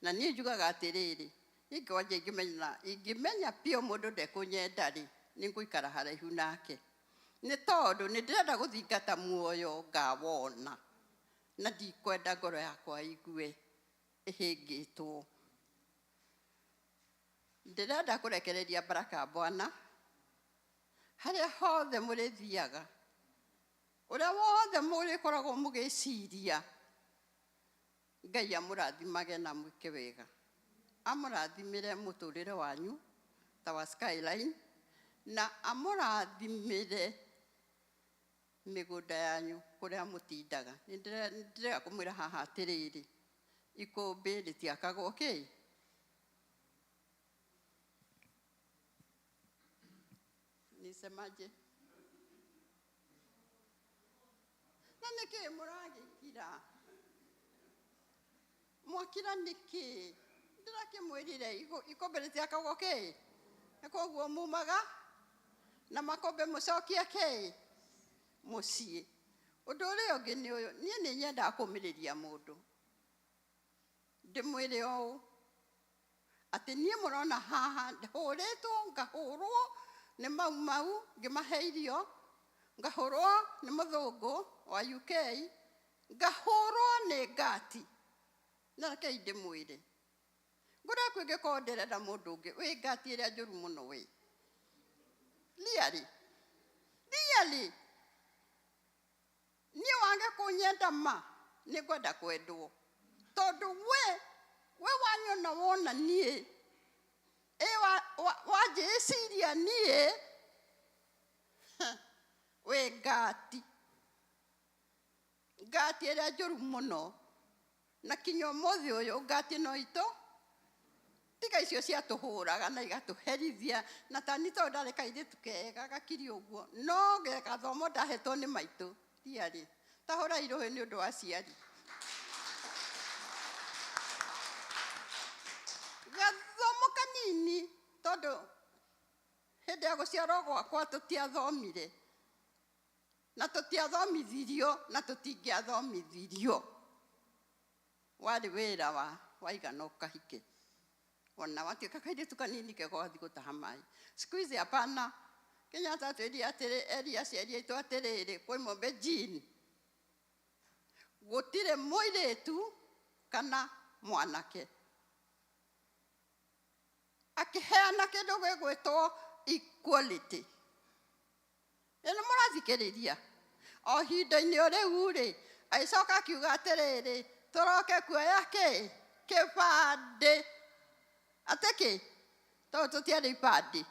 Na niĩ njugaga atĩrĩrĩ, ingĩmenya piũ mũndũ ndekũnyenda rĩ, nĩ ngũikara haraihu nake. Nĩ tondũ nĩ ndĩrenda gũthingata muoyo ngawona, na ndikwenda ngoro yakwa igue ĩhĩngĩtwo. Ndĩrenda kũrekereria baraka Bwana harĩa hothe mũrĩthiaga, ũrĩa wothe mũrĩkoragwo mũgĩciria. Ngai amũrathimage na mwĩke wega, amũrathimĩre mũtũũrĩre wanyu ta wa Skyline, na amũrathimĩre mĩgũnda yanyu kũrĩa mũtindaga. Nĩndĩrega kũmwĩra haha atĩrĩrĩ, ikũmbĩ rĩtiakagwo kĩ? Nisemaje? Na nĩkĩ mũragĩkira? Mwakira nĩkĩ? Ndĩrakĩmwĩrire ikũmbĩ rĩtiakagwo kĩ? Nĩ koguo mumaga na makũmbĩ mũcokie kĩ? Mũciĩ. Ũndũ ũrĩa ũngĩ nĩ ũyũ, niĩ nĩ nyendaga kũũmĩrĩria mũndũ. Ndĩmwĩre ũũ, atĩ niĩ mũrona haha hũrĩtwo ngahũrwo nĩ mau ngĩmahe irio, ngahũrwo nĩ mũthũngũ wa UK, ngahũrwo nĩ ngati. Na rekei ndĩmwĩre, ngũrĩa kwĩngĩkorwo ndĩrenda mũndũ ũngĩ wĩ ngati ĩrĩa njũru mũno wĩ. Really? Niĩ wange kũnyenda ma, nĩ ngwenda kwendwo. Tondũ we wanyona wona niĩ, wanjĩciria niĩ, wĩ ngati. Ngati ĩrĩa njũru mũno. Na kinya ũmũthĩ ũyũ ngati no itũ, tiga icio ciatũhũraga na igatũherithia, na tani tondũ ndarĩ kairĩtu kega gakiri ũguo, no gathomo ndahetwo nĩ maitũ. Tiarĩ, tahũra irũhĩ nĩ ũndũ wa aciari. Gathomo kanini, tondũ hĩndĩ ya gũciarwo gwakwa tũtiathomire, na tũtiathomithirio, na tũtingĩathomithirio. Warĩ wĩra wa igana ũkahike. Ona watuĩka kairĩtu kanini kega ũgathiĩ gũtaha maĩ. Siku hizi hapana. Kenyatta atwĩrire aciari aitũ atĩrĩrĩ, kwĩ mombe jini. Gũtirĩ mũirĩtu kana mwanake. Akĩheana kĩndũ gĩgwĩtwo equality. Nĩ mũrathikĩrĩria. O ihinda-inĩ o rĩu-rĩ, agĩcoka akiuga atĩrĩrĩ, tũroke kuoya kĩ? Kĩbandĩ. Atĩ kĩ? Tondũ tũtiarĩ ibandĩ.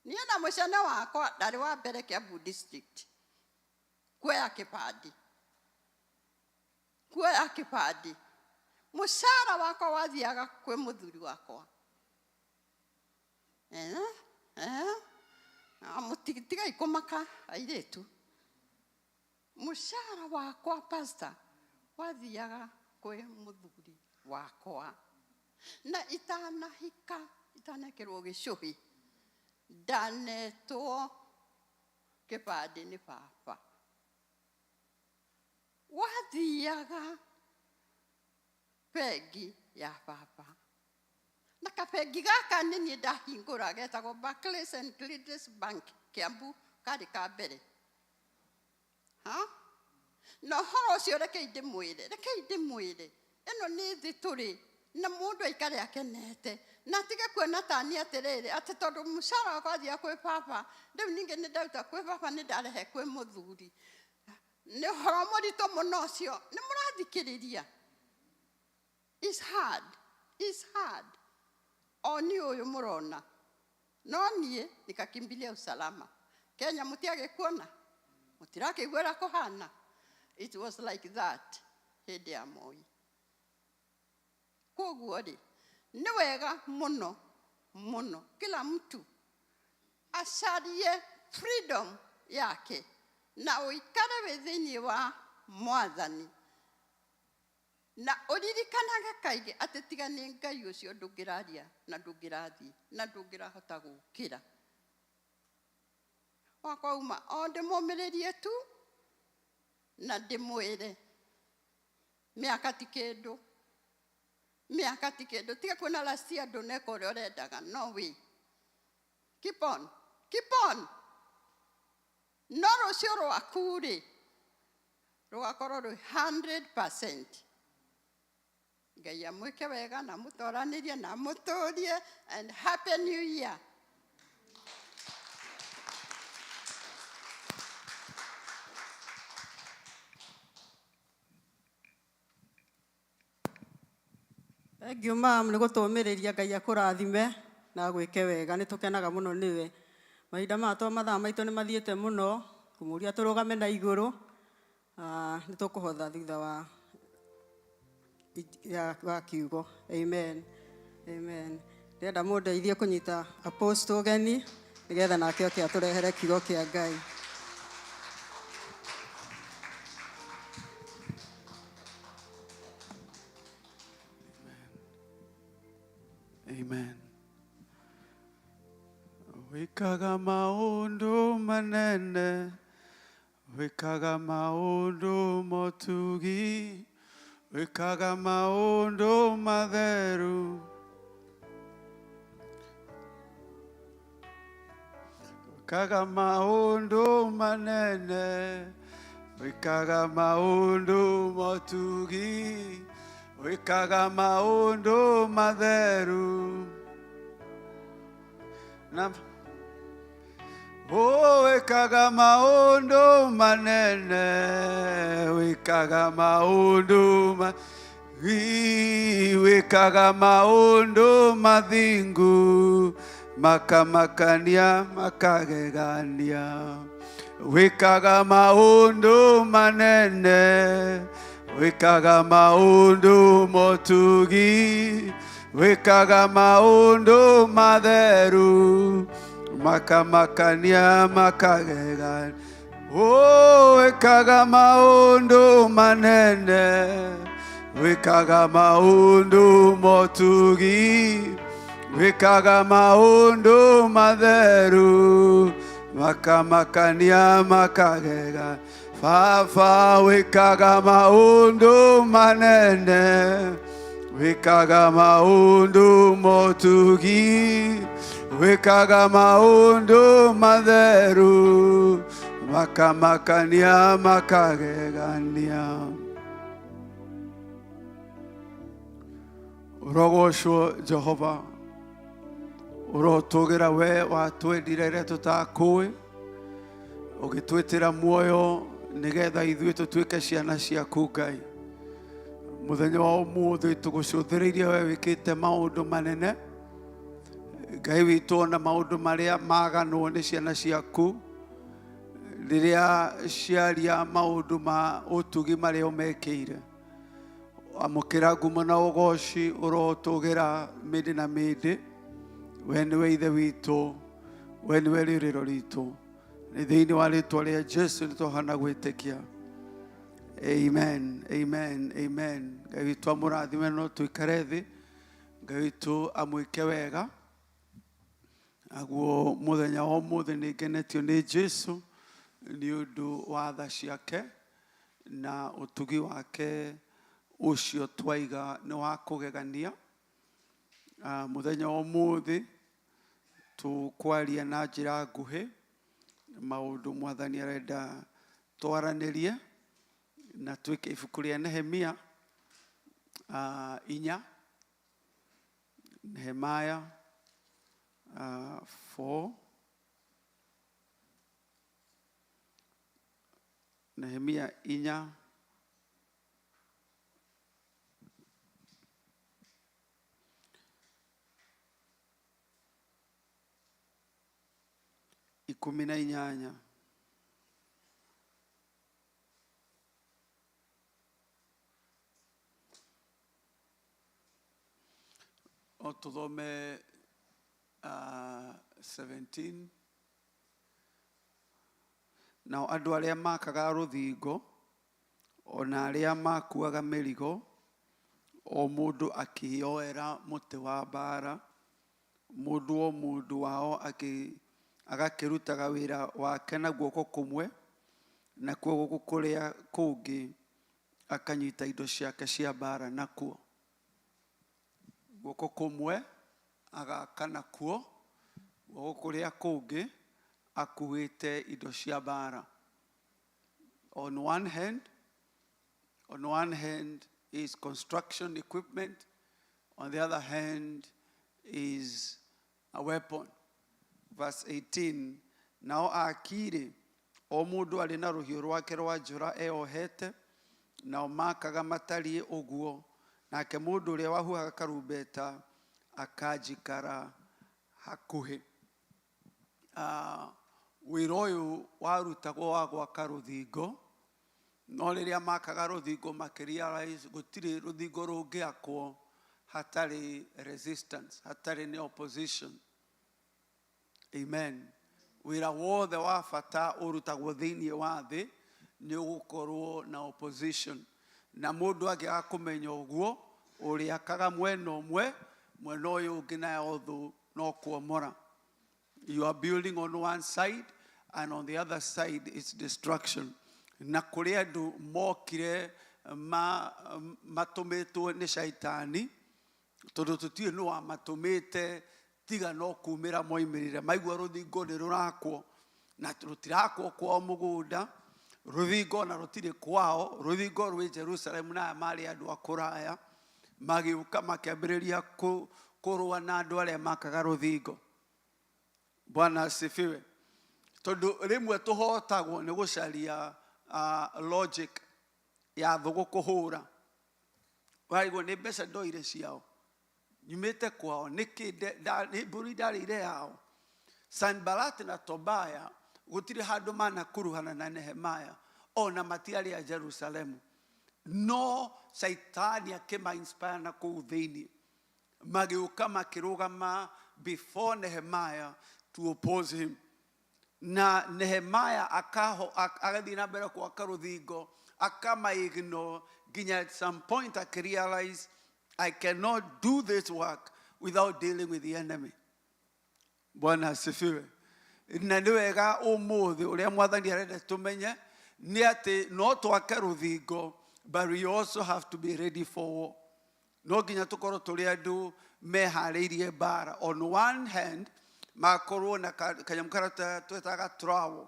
Niĩ na mũcene wakwa ndarĩ wa mbere Kiambu district kuoya kĩbandĩ. Kuoya kĩbandĩ. Mũcara wakwa wathiaga kwĩ mũthuri wakwa. Mũtigai kũmaka airĩtu. Mũcara wakwa pastor wathiaga kwĩ mũthuri wakwa. Na itanahika, itanekĩrwo gĩcũhĩ, ndanetwo kĩbandĩ nĩ baba. Wathiaga bengi ya baba. Na kabengi gaka nĩ niĩ ndahingũra getagwo Barclays and Clearance Bank Kiambu, karĩ ka mbere. Na ũhoro ũcio rekei ndĩmwĩre, ĩno nĩ thĩ tũrĩ, na mũndũ aikare akenete. Na tige kuona tani atĩrĩrĩ, atĩ tondũ mũcara wakwa wathiaga kwĩ baba, rĩu ningĩ nĩ ndauta kwĩ baba nĩ ndarehe kwĩ mũthuri. Nĩ ũhoro mũritũ mũno ũcio. Nĩ mũrathikĩrĩria. It's hard. O nĩ ũyũ mũrona. No niĩ nikakimbilia usalama. Kenya mũtiagĩkuona. Mũtirakĩiguĩra kũhana. It was like that hĩndĩ ya Moi. Koguo-rĩ, nĩ wega mũno kila mtu acarie freedom yake na ũikare wĩ thĩinĩ wa Mwathani. Na ũririkanage kaingĩ atĩ tiga nĩ Ngai ũcio ndũngĩraria na ndũngĩrathiĩ na ndũngĩrahota gũkĩra. Wakauma o ndĩmũmĩrĩrie tu na ndĩmwĩre mĩaka ti kĩndũ. Mĩaka ti kĩndũ. Tiga kwĩna last year ndũneka ũrĩa ũrendaga. No way. Keep on. No rũciũ rwaku-rĩ, rũgakorwo rwĩ 100%. Ngai amwĩke wega na mũtoranĩrie na mũtũrie, and happy new year. Thank you, ma'am, nĩ gũtũmĩrĩria. Ngai akũrathime na gwĩke wega. Nĩ tũkenaga mũno nĩwe. mahinda mato mathaa maitũ nĩ mathiĩte mũno kũmũria tũrũgame na igũrũ nĩ tũkũhotha thutha wa kiugo. Amen. Amen. Ndĩrenda mũndeithie kũnyita apostle ũgeni nĩgetha nake oke atũrehere kiugo kĩa Ngai. Amen. Wikaga maundu manene, wikaga maundu motugi, wikaga maundu matheru, wikaga maundu manene, wikaga maundu motugi, wikaga maundu matheru. Wikaga maundu manene, wikaga maundu wikaga maundu mathingu, makamakania makagegania. Wikaga maundu manene, wikaga maundu motugi, wikaga maundu matheru, makamakania makagegania. Wikaga maundu manene, wikaga maundu motugi, wikaga maundu matheru, makamakania makagegania. Fafa wikaga maundu manene, wikaga maundu motugi, wikaga maundu matheru, makamakania makagegania. Urogocwo Jehova, urotugira we watwendire rĩrĩa tũtakũĩ, ũgĩtwĩtĩra muoyo nigetha ithuĩ tũtuĩke ciana ciaku Ngai. Mũthenya wa ũmũthĩ tũgũcũthĩrĩirie we wĩkĩte maũndũ manene. Ngai witũ ona maũndũ marĩa maganwo nĩ ciana ciaku rĩrĩa ciaria maũndũ ma ũtugi marĩa ũmekĩire. Amũkĩra ngumo na ũgooci ũrotũgĩra mĩndĩ na mĩndĩ. We nĩwe ithe witũ, we nĩwe rĩũrĩro ritũ. Nĩ thĩinĩ wa rĩtwa rĩa Jesu nĩ tũhana gwĩtĩkia. Amen, amen, amen. Ngai witũ amũrathime, no tũikare thĩ. Ngai witũ amwĩke wega. Aguo mũthenya wa ũmũthĩ nĩ ngenetio nĩ Jesu nĩ ũndũ wa tha ciake na ũtugi wake ũcio twaiga nĩ wa kũgegania. Mũthenya wa ũmũthĩ tũkwaria na njĩra nguhĩ maũndũ Mwathani arenda twaranĩrie na twĩke ibuku rĩa Nehemia 4, Nehemia 4, Nehemia 4 18. O tuthome 17. Nao andũ arĩa makaga rũthingo ona arĩa makuaga mĩrigo, o mũndũ akĩoera mũtĩ wa mbara, mũndũ o mũndũ wao agakĩrutaga wĩra wake na guoko kũmwe, na kuo guoko kũrĩa kũngĩ akanyita indo ciake cia mbara nakuo. Guoko kũmwe agaka nakuo, guoko kũrĩa kũngĩ akuĩte indo cia mbara. On one hand is construction equipment, on the other hand is a weapon. Verse 18, nao akire o mũndũ arĩ na rũhiũ rwake rwa njora eohete, nao makaga matariĩ ũguo, nake mũndũ ũrĩa wahuhaga karumbeta akanjikara hakuhĩ. wĩra ũyũ warutagwo wa gwaka rũthingo, no rĩrĩa makaga rũthingo makĩrealize gũtirĩ rũthingo rũngĩakwo hatarĩ resistance, hatarĩ nĩ opposition. Amen. Wĩra wothe wa bata ũrutagwo thĩinĩ wa thĩ nĩ ũgũkorwo na opposition. Na mũndũ angĩaga kũmenya ũguo, ũrĩakaga mwena ũmwe, mwena ũyũ ũngĩ nayo thũ no kuomora. You are building on one side, and on the other side it's destruction. Na kũrĩ andũ mokire matũmĩtwo nĩ shaitani, tondũ tũtiĩ nĩ wamatũmĩte tiga no kumĩra moimĩrĩre. Maigua rũthingo nĩ rũrakwo, na rũtirakwo kwao mũgũnda, rũthingo na rũtirĩ kwao, rũthingo rwĩ Jerusalemu na marĩ andũ a kũraya, magĩũka makĩambĩrĩria kũrũa na andũ arĩa makaga rũthingo. Bwana asifiwe. Tondũ rĩmwe tũhotagwo nĩ gũcaria logic ya thũgũ kũhũra. Waigua nĩ mbeca ndoire ciao, nyumĩte kwao, nĩ mbũri ndarĩire yao. Sanbalati na Tobaya gũtirĩ handũ manakuruhana na Nehemia, ona matiarĩ a Jerusalemu. No Shaitani akĩma-inspire na kũu thĩinĩ, magĩũka makĩrũgama before Nehemia to oppose him. Na Nehemia agathiĩ na mbere gwaka rũthingo, akama-ignore, nginya at some point akĩrealize, I cannot do this work without dealing with the enemy. Bwana asifiwe. Na nĩ wega ũmũthĩ ũrĩa Mwathani arenda tũmenye nĩ atĩ no twake rũthingo, but we also have to be ready for war. No nginya tũkorwo tũrĩ andũ meharĩirie mbara. On one hand, makorwo na kanyamũ karĩa twĩtaga trowel,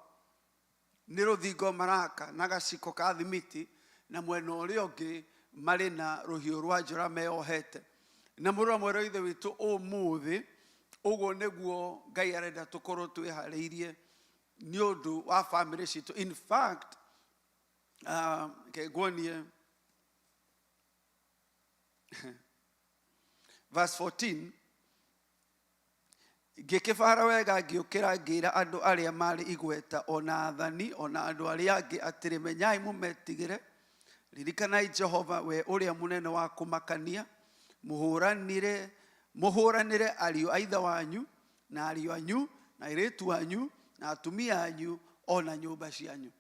nĩ rũthingo maraka na gaciko ka thimiti, na mwena ũrĩa ũngĩ marĩ na rũhiũ rwa njora meyohete. Na mũrũ mwĩra ithe witũ ũmũthĩ, ũguo nĩguo Ngai arenda tũkorwo twĩharĩirie nĩ ũndũ wa family citũ. In fact, ngĩguonie verse 14, ngĩkĩbara wega ngĩũkĩra ngĩra andũ arĩa marĩ igweta, ona athani, ona andũ arĩa angĩ atĩrĩ, menyai mũmetigĩre, ririkanai Jehova we ũrĩa mũnene wa kũmakania, mũhũranĩre ariũ a ithe wanyu na ariũ anyu na airĩtu anyu na atumia anyu ona nyũmba cianyu.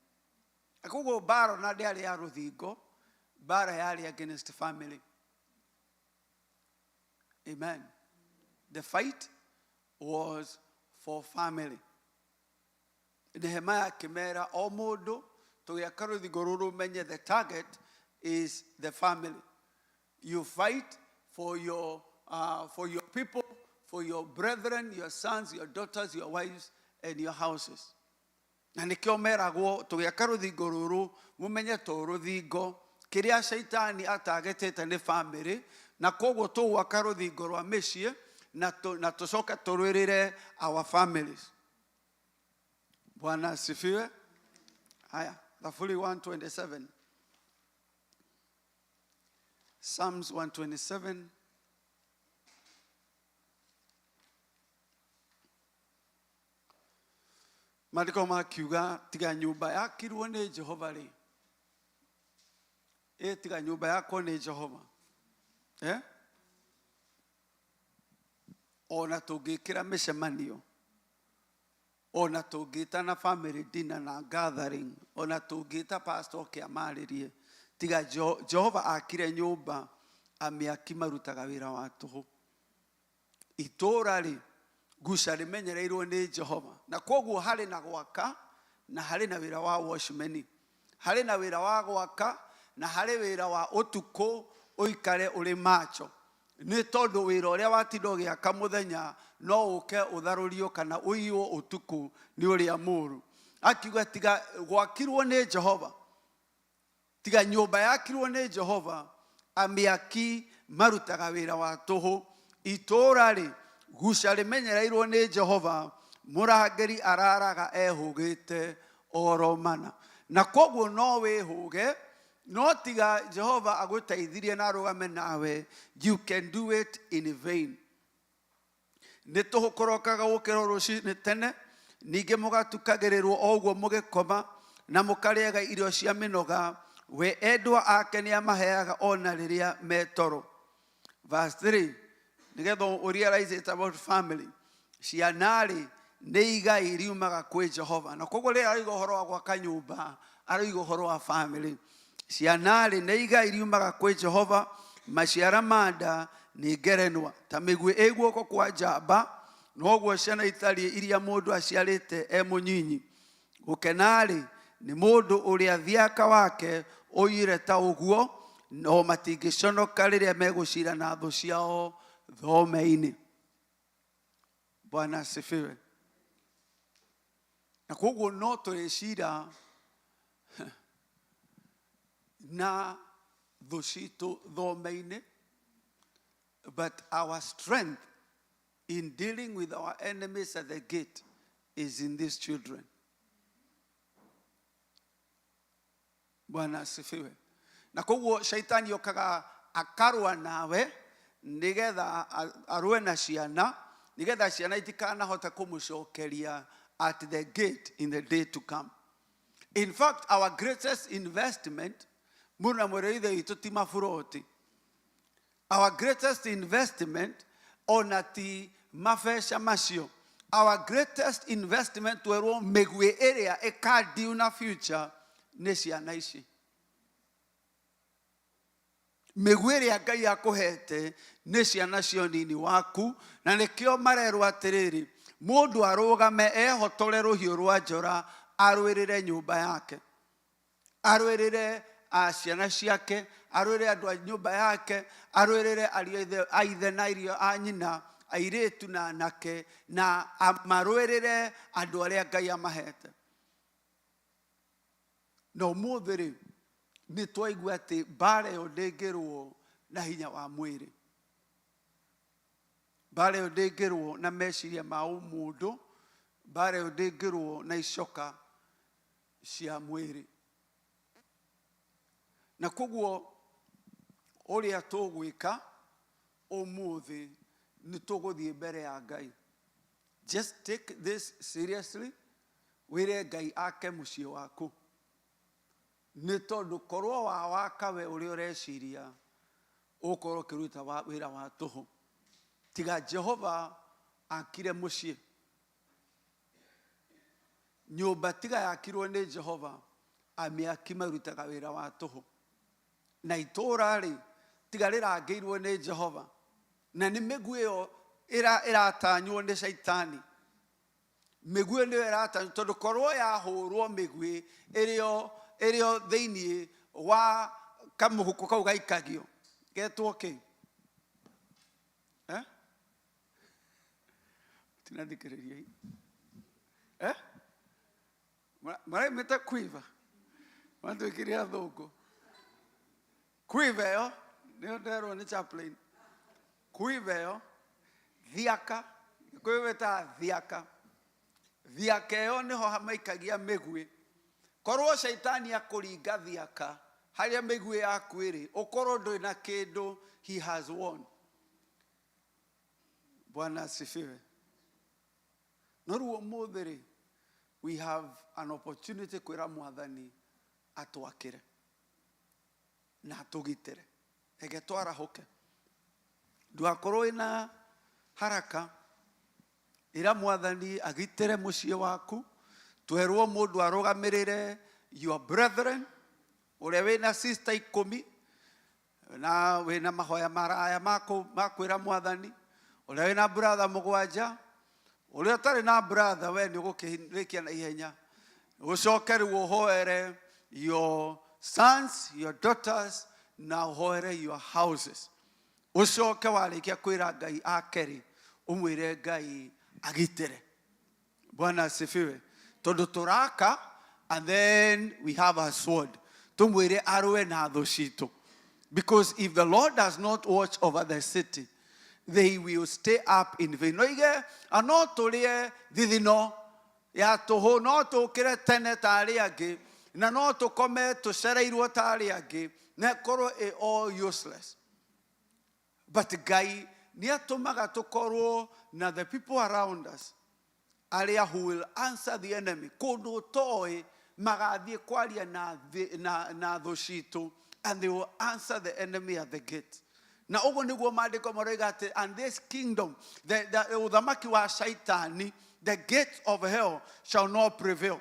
Koguo mbara na ndĩarĩ ya rũthingo, mbara yarĩ against family. Amen. The fight was for family. Nehemia akĩmera o mũndũ tũgĩaka rũthingo rũrũ menye the target is the family. You fight for your people, for your brethren, your sons, your daughters, your wives, and your houses. Na nĩkĩo meragwo tũgĩaka rũthingo rũrũ mũmenye to rũthingo kĩrĩa Shaitani atagetete nĩ family, na koguo tũgwaka rũthingo rwa mĩciĩ na tũcoka tũrũĩrĩre our families. Bwana asifiwe. Haya, Zaburi 127. Psalms 127. Maandĩko makiuga tiga nyũmba yakirwo nĩ Jehova rĩ. Tiga nyũmba yakwo nĩ Jehova. Ona tũngĩkĩra mĩcemanio, ona tũngĩta na family dinner na gathering, ona tũngĩta pastor kĩamarĩrie, tiga Jehova akire nyũmba, amĩaki marutaga wĩra wa tũhũ. Itũũra rĩ, guca rĩmenyereirwo nĩ Jehova. Na koguo harĩ na gwaka na harĩ na wĩra wa watchmen. Harĩ na wĩra wa gwaka na harĩ wĩra wa ũtukũ ũikare ũrĩ macho. Nĩ tondũ wĩra ũrĩa watinda ũgĩaka mũthenya no ũke ũtharũrio kana ũiywo ũtukũ nĩ ũrĩa mũũru. Akiuga tiga gwakirwo nĩ Jehova, tiga nyũmba yakirwo nĩ Jehova, amĩaki marutaga wĩra wa tũhũ. Itũũra rĩ, guca rĩmenyereirwo nĩ Jehova, mũrangĩri araraga ehũgĩte oro mana. Na koguo no wĩhũge, no tiga Jehova agũteithirie na arũgame nawe, you can do it in vain. Nĩ tũkũrokaga gũkĩra rũcinĩ tene, ningĩ mũgatukagĩrĩrwo o ũguo mũgĩkoma na mũkarĩaga irio cia mĩnoga, we endwa ake nĩ amaheaga ona rĩrĩa me toro. Verse 3, nĩgetha ũrealize it's about family. Ciana-rĩ nĩ igai riumaga kwĩ Jehova. Na koguo rĩrĩa arauga ũhoro wa gwaka nyũmba, arauga ũhoro wa family. Ciana-rĩ nĩ igai riumaga kwĩ Jehova, maciara ma nda nĩ ngerenwa. Ta mĩguĩ ĩ guoko kwa njamba, noguo ciana itariĩ iria mũndũ aciarĩte e mũnyinyi. Gũkena-rĩ nĩ mũndũ ũrĩa thiaka wake ũiyũre ta ũguo, no matingĩconoka rĩrĩa megũcira na thũ ciao thome-inĩ. Bwana asifiwe. Na koguo no tũrĩcira na thũ citũ thome-inĩ, but our strength in dealing with our enemies at the gate is in these children. Bwana asifiwe. Na koguo shaitani yokaga akarua nawe nigetha arue na ciana, nigetha ciana itikanahota kũmũcokeria at the gate in the day to come. In fact, our greatest investment, muna mwereithe witũ ti maburoti. Our greatest investment ona ti mabeca macio. Our greatest investment twerwo mĩguĩ ĩrĩa ĩkandiu na future nĩ ciana ici. Mĩguĩ ĩrĩa Ngai akũhete nĩ ciana cia ũnini waku, na nĩkĩo marerwo atĩrĩrĩ, mũndũ arũgame ehotore rũhiũ rwa njora arũĩrĩre nyũmba yake, arũĩrĩre ciana ciake, arũĩrĩre andũ a nyũmba yake, arũĩrĩre ariũ a ithe na ariũ a nyina, airĩtu na anake, na marũĩrĩre andũ arĩa Ngai amahete. Na ũmũthĩ-rĩ nĩ twaigua atĩ mbara ĩyo ndĩngĩrwo na hinya wa mwĩrĩ. Mbara ĩyo ndĩngĩrwo na meciria ma ũmũndũ, mbara ĩyo ndĩngĩrwo na icoka cia mwĩrĩ. Na koguo ũrĩa tũgwĩka ũmũthĩ nĩ tũgũthiĩ mbere ya Ngai. Just take this seriously, wĩre Ngai ake mũciĩ waku. Nĩ tondũ korwo wawaka we ũrĩa ũreciria ũkorwo ũkĩruta wĩra wa tũhũ. Tiga Jehova akire mũciĩ. Nyũmba tiga yakirwo nĩ Jehova, amĩaki marutaga wĩra wa tũhũ. Na itũũra-rĩ tiga rĩrangĩirwo nĩ Jehova, na nĩ mĩguĩ ĩyo ĩratanywo nĩ Shaitani. Mĩguĩ nĩyo ĩratanywo, tondũ korwo yahũrwo mĩguĩ ĩrĩo thĩinĩ wa kamũhuko kau gaikagio getwo kĩ? Tinathikĩrĩria maraimĩte quiver, matwĩkĩre athũngũ. Quiver ĩyo nĩyo nderwo nĩ chaplain. Quiver ĩyo thiaka, kwĩwĩta thiaka. Thiaka ĩyo nĩho maikagia mĩguĩ. Korwo Shaitani akũringa thiaka harĩa mĩguĩ yaku ĩrĩ, ũkorwo ndũrĩ na kĩndũ, he has won. Bwana asifiwe. No rĩu ũmũthĩ-rĩ, we have an opportunity kwĩra Mwathani atwakĩre na atũgitĩre. Reke twarahũke. Ndũgakorwo wĩna haraka. Ĩra Mwathani agitĩre mũciĩ waku. Twerwo mũndũ arũgamĩrĩre your brethren, ũrĩa wĩna sister 10, na wĩna mahoya maraya makwĩra Mwathani, ũrĩa wĩna brother 7, ũrĩa ũtarĩ na brother we nĩ ũgũkĩrĩkia na ihenya. Ũcoke rĩu ũhoere your sons, your daughters, na ũhoere your houses. Ũcoke warĩkia kwĩra Ngai akerĩ, ũmwĩre Ngai agitĩre. Bwana asifiwe. Tondũ tũraka, and then we have a sword. Tumwĩre arũe na thũ citũ. Because if the Lord does not watch over the city, they will stay up in vain. No ige, no tũrĩe thithino ya tũhũ, no tũkĩre tene ta arĩa angĩ, na no tũkome tũcereirwo ta arĩa angĩ, na korwo all useless. But Ngai nĩ atũmaga tũkorwo na the people around us aria who will answer the enemy. Kundu toi magathie kwaria na thũ citũ, and they will answer the enemy at the gate. Na ugo niguo maandiko maroiga ati, and this kingdom, the uthamaki wa shaitani, the gates of hell shall not prevail.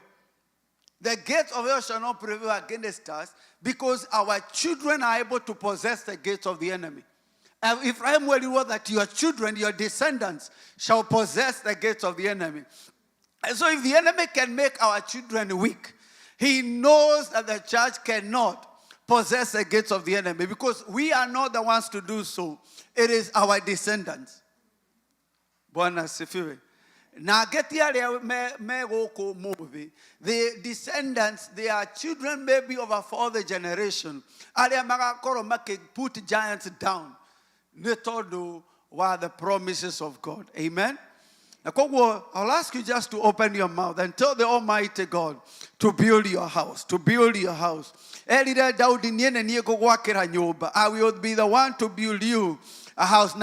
The gates of hell shall not prevail against us, because our children are able to possess the gates of the enemy. And if I am well, you know that your children, your descendants, shall possess the gates of the enemy. And so if the enemy can make our children weak, he knows that the church cannot possess the gates of the enemy, because we are not the ones to do so. It is our descendants. Bwana sifiwe. Na geti aria me goko muvi, the descendants, they are children maybe of a fourth generation. Aria magakoro make put giants down. Netodo were the promises of God. Amen. I'll ask you just to open your mouth and tell the Almighty God to build your house, to build your house. I will be the one to build you a house.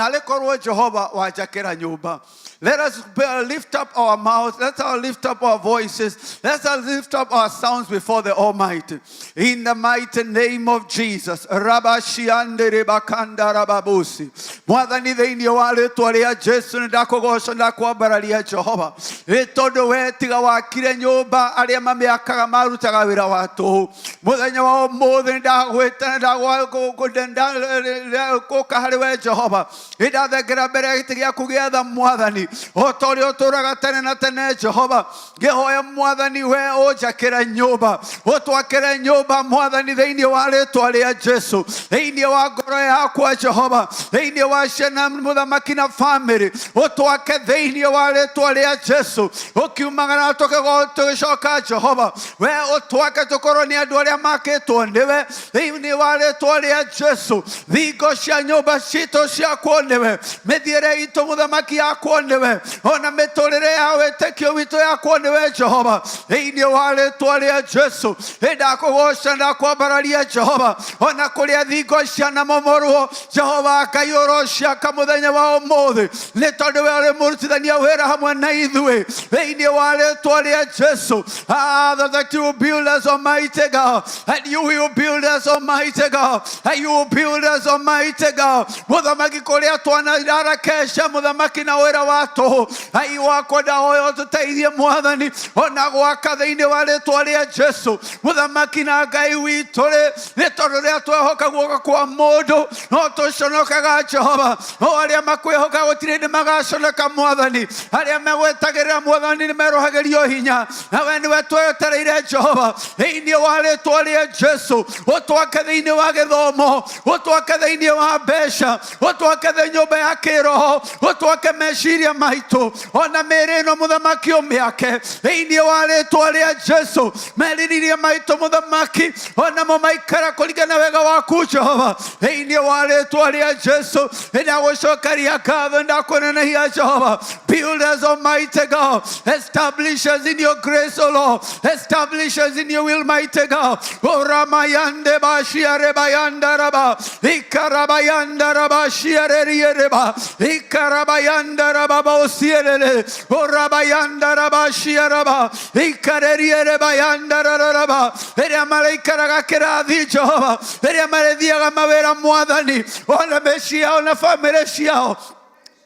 Let us lift up our mouths. Let us lift up our voices. Let us lift up our sounds before the Almighty. In the mighty name of Jesus. Rabashiande rebakanda rababusi. Mwadhani theini wale tualia Jesu ndakogosha ndakwabaralia Jehova. Etodo wetiga wakire nyoba alia mameakaga marutaga wira watu. Mwadhanya wao modhe ndagweta ndagwako kudenda koka haliwe Jehova. Ida thegera bere itigia kugiatha mwadhani. Otori oturaga tene na tene Jehova. Gehoya mwadhani we ojakira nyoba. Otwakira nyoba mwadhani theini wale tualia Jesu. Theini wa ngoro yakwa Jehova. Theini wa shena muthamaki na family. Otwake theini wale tualia Jesu. Okiumagana toke gotugishoka Jehova. We otwake tukoro ni andu aria makitwo niwe. Theini wale tualia Jesu. Thigo cia nyoba cito cia kuonewe. Mithiere itu muthamaki yakwo niwe. Ona miturire ya wetekio witu yakwo niwe Jehova. Theini wale tualia Jesu. Ndakugosha ndakwambararia Jehova. Ona kuria thigo cia na momoruo Jehova akaiorosha kamuthenya wa umuthi. Ni tondu we uri murutithania wira hamwe na ithui. Theini wale tualia Jesu. That you will build us, Almighty God. And you will build us, Almighty God. And you will build us, Almighty God. Muthamaki kuria twana irakesha muthamaki na wira watu. Ai wako ndahoya tuteithie mwathani. Ona gwaka theini wale tualia Jesu. Muthamaki na Ngai witu ri ni tondu ria twehoka guoka kwa mundu no tuconokaga Jehova. O aria makwihoka gutiri ndi magaconoka mwathani. Aria megwetagirira mwathani ni merohagirio hinya. Nawe niwe twetereire Jehova. Theini wale tualia Jesu. Utwake theini wa githomo. Utwake theini wa mbeca. Utwake the nyumba ya kiroho. Utwake meciria maitu. Ona mere no muthamaki umiake. Theini wale tualia Jesu. Meririria maitu muthamaki. Ona mo maikara kuringana wega waku Jehova. Theini wale tualia Jesu. Ndagucokaria ngatho ndakunenehia Jehova. Build us, Almighty God. Establish us in your grace, O Lord. Establish us in your will, mighty God. O Ramayande Bashiare Bayanda Raba. Ikarabayanda Raba Shiare Reba. Ikarabayanda Raba Bosiere. O Rabayanda Raba Shiaraba. Ikarere Bayanda Raba. Ere malaikara kerathi Jehova. Ere malethiaga mawira mwathani. Ona meshia ona family ciao.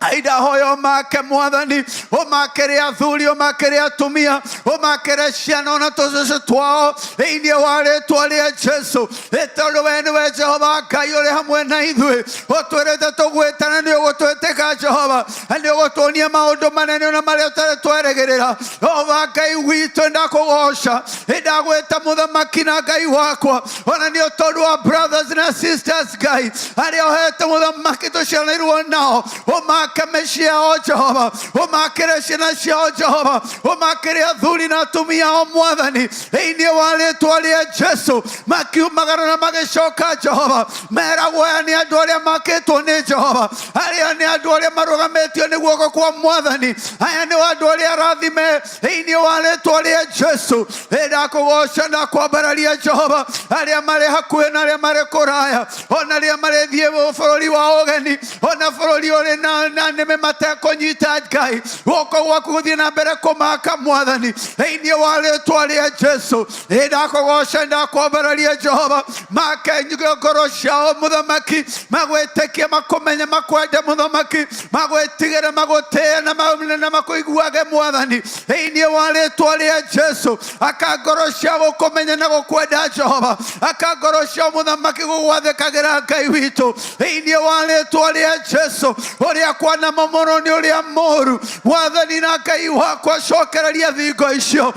Aida hoyo make mwathani. O makere athuri o makere atumia. O makere ciana ona tucucu twao. Theini wale tualia Jesu. Tondu we niwe Jehova Ngai uri hamwe na ithui. Utwirite tugwitana ni ugutwitĩka Jehova. Na ni ugutuonia maundu manene ona maria utari tweregirira. Jehova Ngai witu ndakugoca. Ndagwita muthamaki na Ngai wakwa. Ona ni tondu wa brothers and sisters Ngai aria uhete muthamaki tuciarĩirwo nao. O Kameshia o Jehova. O makere ciana ciao Jehova. O makere athuri na atumia o mwathani. Theini wale tualia Jesu. Makiumagara na magicoka Jehova. Meragwo aya ni andu aria makitwo ni Jehova. Aria ni andu aria marugamitio ni guoko kwa mwathani. Aya ni andu aria rathime. Theini wale tualia Jesu. Ndakugoca ndakwambararia Jehova. Aria mari hakuhi na aria mari kuraya. Ona aria mari thie bururi wa ugeni. Ona bururi uri na na nĩme matekũnyita Ngai guoko gwaku gũthiĩ na mbere kũmaka Mwathani thĩinĩ wa rĩĩtwa rĩa Jesu ndakũgoca ndakwambararia Jehova make ngoro ciao Mũthamaki magwĩtĩkie makũmenye makwende Mũthamaki magwĩtigĩre magũtĩe na makũiguage Mwathani thĩinĩ wa rĩĩtwa rĩa Jesu aka ngoro ciao gũkũmenya na gũkwenda Jehova aka ngoro ciao Mũthamaki gũgwathĩkagĩra Ngai witũ thĩinĩ wa rĩĩtwa rĩa Jesu ũrĩa kwana mũno nĩ ũrĩa mũũru Mwathani na Ngai wakwa cokereria thingo icio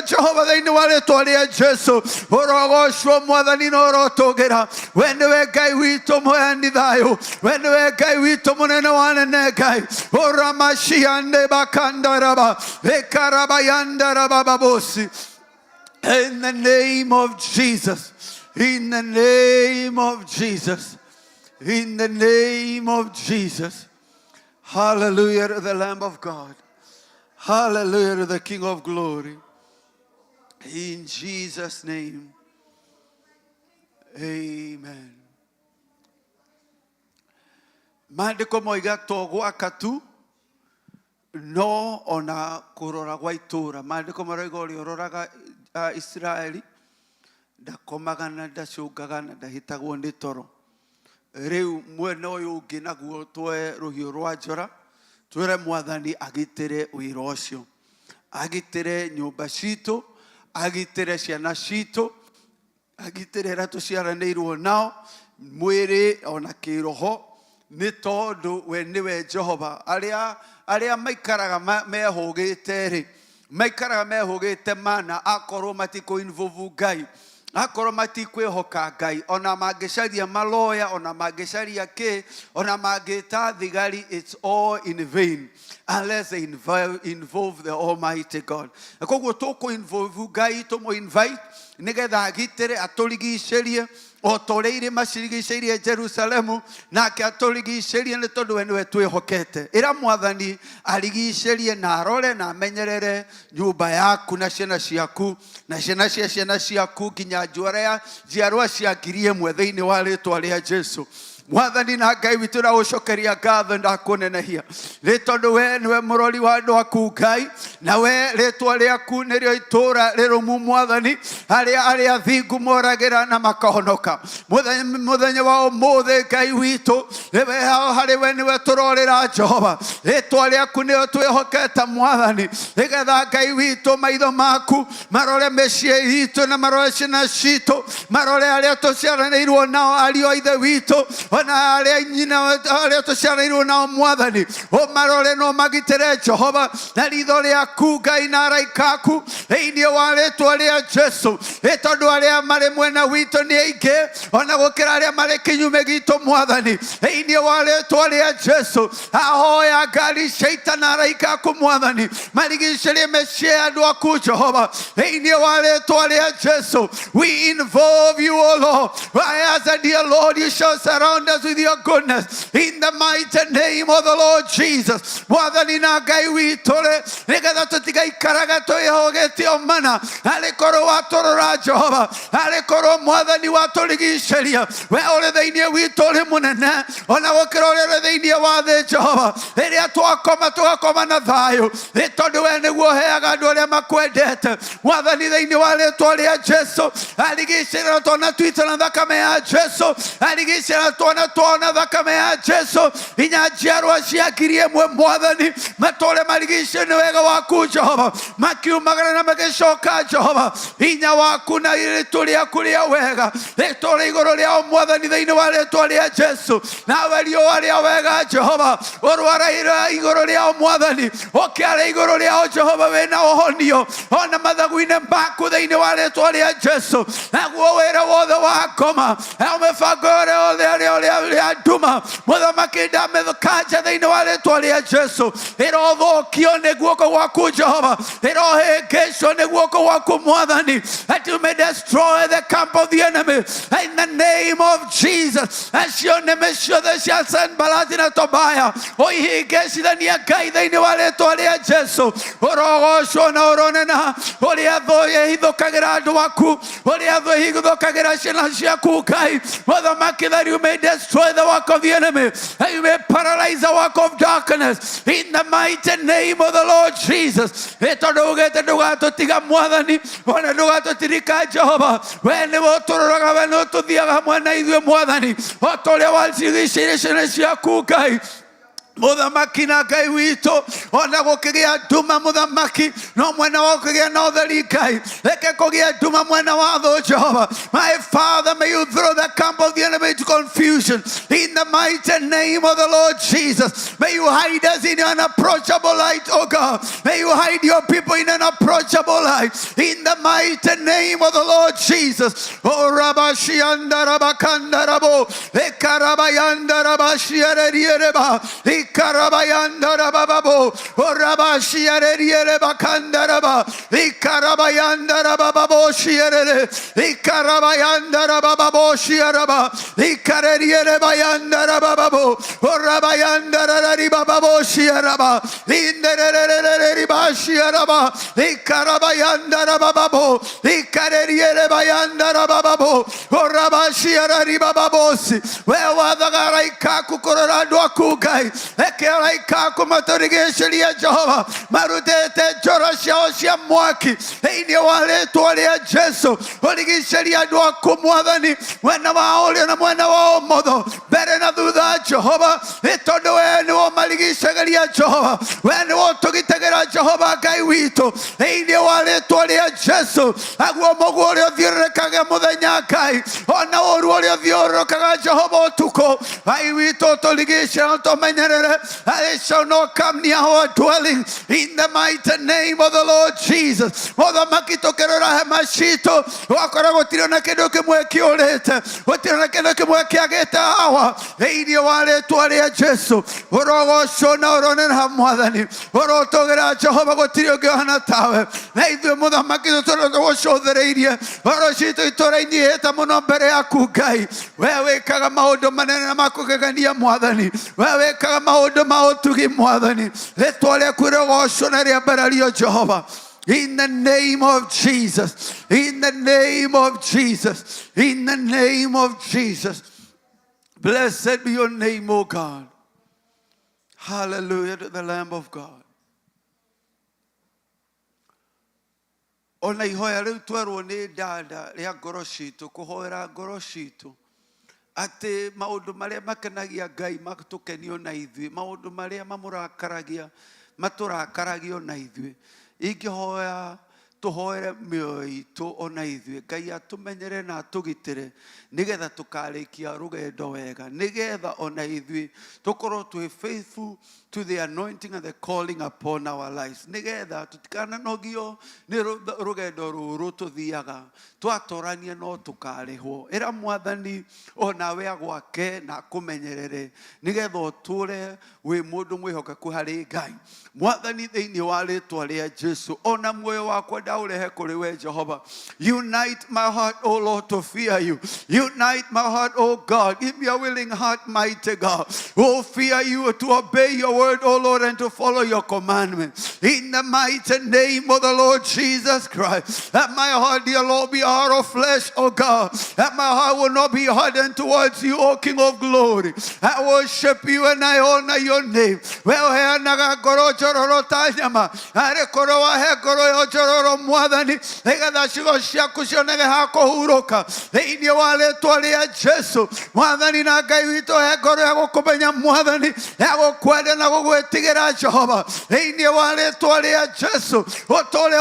Jehova thĩinĩ wa rĩĩtwa rĩa Jesu ũrogocwo Mwathani na ũrotũgĩra we nĩwe Ngai witũ mũheani thayũ we nĩwe Ngai witũ mũnene wa anene Ngai ũramashiande bakandaraba ekarabayandaraba babosi. In the name of Jesus, in the name of Jesus, in the name of Jesus. Hallelujah to the Lamb of God. Hallelujah to the King of Glory. In Jesus' name, amen. Maandĩko moiga to gwaka tu no ona kũrora gwa itũũra. Maandĩko marauga ũrĩa ũroraga Israeli ndakomaga na ndacũngaga na ndahĩtagwo nĩ toro. Rĩu mwena ũyũ ũngĩ naguo twoe rũhiũ rwa njora twĩre Mwathani agitĩre wĩra ũcio agitĩre nyũmba citũ agitĩre ciana citũ agitĩre arĩa tũciaranĩirwo nao mwĩrĩ ona kĩroho nĩ tondũ we nĩwe Jehova. Arĩa maikaraga mehũgĩte-rĩ maikaraga mehũgĩte mana akorwo matikũ-involve Ngai akorwo matikwĩhoka Ngai ona mangĩcaria maloya ona mangĩcaria kĩ ona mangĩta thigari it's all in vain unless they involve the Almighty God. Koguo tũkũ-involve Ngai tũmũ-invite nĩgetha agitĩre atũrigicĩrie o ta ũrĩa irĩma cirigicĩirie Jerusalemu nake atũrigicĩrie nĩ tondũ we nĩwe twĩhokete. Ĩra Mwathani arigicĩrie na arore na amenyerere nyũmba yaku na ciana ciaku na ciana cia ciana ciaku nginya njiarwa cia ngiri ĩmwe thĩinĩ wa rĩĩtwa rĩa Jesu. Mwathani na Ngai witũ ndagũcokeria ngatho ndakũnenehia nĩ tondũ we nĩwe mũrori wa andũ aku Ngai na we rĩĩtwa rĩaku nĩrĩo itũũra rĩrũmu Mwathani arĩa athingu moragĩra na makahonoka. Mũthenya wa ũmũthĩ Ngai witũ harĩ we nĩwe tũrorĩra Jehova rĩĩtwa rĩaku nĩyo twĩhokete Mwathani nĩgetha Ngai witũ maitho maku marore mĩciĩ itũ na marore ciana citũ marore arĩa tũciaranĩirwo nao ariũ a ithe witũ ona arĩa nyina arĩa tũciaranĩirwo nao Mwathani ũmarore no magitĩre Jehova na ritho rĩaku Ngai na araika aku thĩinĩ wa rĩĩtwa rĩa Jesu nĩ tondũ arĩa marĩ mwena witũ nĩ aingĩ ona gũkĩra arĩa marĩ kĩnyume gitũ Mwathani thĩinĩ wa rĩĩtwa rĩa Jesu ahoya Ngai Shaitani na araika aku Mwathani marigicĩrie mĩciĩ ya andũ aku Jehova thĩinĩ wa rĩĩtwa rĩa Jesu. We involve you, O Lord. I ask that, dear Lord, you shall surround us with your goodness in the mighty name of the Lord Jesus. Mwathani na Ngai witũ-rĩ nĩgetha tũtigaikaraga twĩhũgĩtio mana arĩkorwo watũrora Jehova arĩkorwo Mwathani watũrigicĩria we ũrĩ thĩinĩ witũ ũrĩ mũnene ona gũkĩra ũrĩa ũrĩ thĩinĩ wa thĩ Jehova rĩrĩa twakoma tũgakoma na thayũ nĩ tondũ we nĩguo ũheaga andũ arĩa makwendete Mwathani thĩinĩ wa rĩĩtwa rĩa Jesu arigicĩria twana twitũ na thakame ya Jesu arigicĩria twana thakame ya Jesu inya njiarwa cia ngiri ĩmwe Mwathani matũũre marigicĩirio nĩ wega waku Jehova makiumagara na magĩcoka Jehova hinya waku na rĩĩtwa rĩaku rĩa wega rĩtũũre igũrũ rĩao Mwathani thĩinĩ wa rĩĩtwa rĩa Jesu nawe riũa rĩa wega Jehova ũrwaraire igũrũ rĩao Mwathani ũkĩare igũrũ rĩao Jehova wĩna ũhonio ona mathagu-inĩ maku thĩinĩ wa rĩĩtwa rĩa Jesu naguo wĩra wothe wa ngoma mĩbango yothe rĩa nduma Mũthamaki ndamĩkanja thĩinĩ wa rĩĩtwa rĩa Jesu ĩrothũkio nĩ guoko gwaku Jehova ĩrohĩngĩcwo nĩ guoko gwaku Mwathani that you may destroy the camp of the enemy in the name of Jesus. Acio nĩmĩ ciothe cia Sanbalati na Tobia ũihĩngĩcithania Ngai thĩinĩ wa rĩĩtwa rĩa Jesu ũrogocwo na ũronena ũrĩa thũ ĩhithũkagĩra andũ aku ũrĩa thũ ĩhithũkagĩra ciana ciaku Ngai Mũthamaki that you may destroy the work of the enemy, that you may paralyze the work of darkness in the mighty name of the Lord Jesus. Etodogete dugato tiga mwadhani, ona dugato tirika Jehova, wene wotoroga wene otuthiaga mwana ithuĩ mwathani, otole walcigiciricene ciaku Muthamaki na Ngai witũ ona gũkĩgĩa nduma muthamaki no mwena wa gũkĩgĩa na ũtheri Ngai reke kũgĩe nduma mwena wa thũ Jehova. My Father, may you throw the camp of the enemy into confusion in the mighty name of the Lord Jesus. May you hide us in an approachable light, oh God. May you hide your people in an approachable light in the mighty name of the Lord Jesus. Oh Rabashi andarabakanda rabo ekarabayanda rabashi ereriereba Ikarabayanda rababo, Orabashi areriere bakanda raba, Ikarabayanda rababo shiere, Ikarabayanda rababo shiaraba, Ikareriere bayanda rababo, Orabayanda raribabo shiaraba, Inderere bashiaraba, Ikarabayanda rababo, Ikareriere bayanda rababo, Orabashi araribabosi, where was the Garaikaku Cororado Kugai? Ekeraika kumatorigeshia Jehova marudete jorashia osia mwaki ini wale tualia Jesu oligishia dua kumwadhani mwana waole na mwana wao modo bere na dhudha Jehova itodo wenu omaligishalia Jehova wenu otogitegera Jehova Ngai wito ini wale tualia Jesu agwo mogole othirekaga muthenya Ngai ona oru ole othirekaga Jehova otuko Ngai wito toligishia tomenya they shall not come near our dwelling in the mighty name of the Lord Jesus. Oda makito kerora hamashito wakora gotiro na kedo kemwe kiolete gotiro na kedo kemwe kiageta hawa eidi wale tuale ya Jesu orogo shona oronen hamwadhani orotogera Jehova gotiro gehana tawe naidu moda makito toro shodere idia oroshito itoraini eta muno mbere yaku Ngai wewe kaga maodo manene na makugania mwadhani wewe kaga maodo maotugi mwadhani letwale kurogosho na riabaralio Jehova in the name of Jesus, in the name of Jesus, in the name of Jesus. Blessed be your name, O God. Hallelujah to the Lamb of God. Ona ihoya riu twerwo ni dada ria ngoro citu kuhoera ngoro citu ati maundu maria makenagia Ngai matukenio na ithui maundu maria mamurakaragia maturakaragio na ithui ingihoya tuhoere mioyo itu ona ithui Ngai atumenyere na atugitire nigetha tukarikia rugendo wega nigetha ona ithui tukorwo twi faithful to the anointing and the calling upon our lives nigetha tutikananogio ni rugendo ruru tuthiaga twatorania no tukarihwo era mwathani ona we agwake na kumenyerere nigetha uture wi mundu mwihokeku hari Ngai mwathani thiini wa ritwa ria Jesu ona muoyo wakwa ndaurehe kuri we Jehova unite my heart O Lord to fear you unite my heart O God give me a willing heart mighty God oh fear you to obey your word O Lord and to follow your commandments in the mighty name of the Lord Jesus Christ that my heart dear Lord be a heart of flesh O God that my heart will not be hardened towards you O King of glory I worship you and I honor your name well here naga goro jororo tanyama are koro wa he goro yo jororo mwathani egatha cigo ciaku cionege ha kuhuruka thiini wa ritwa ria Jesu mwathani na Ngai witũ he ngoro ya gũkũmenya mwathani ya gũkwenda na gũgwĩtigĩra Jehova thiini wa ritwa ria Jesu ũtũre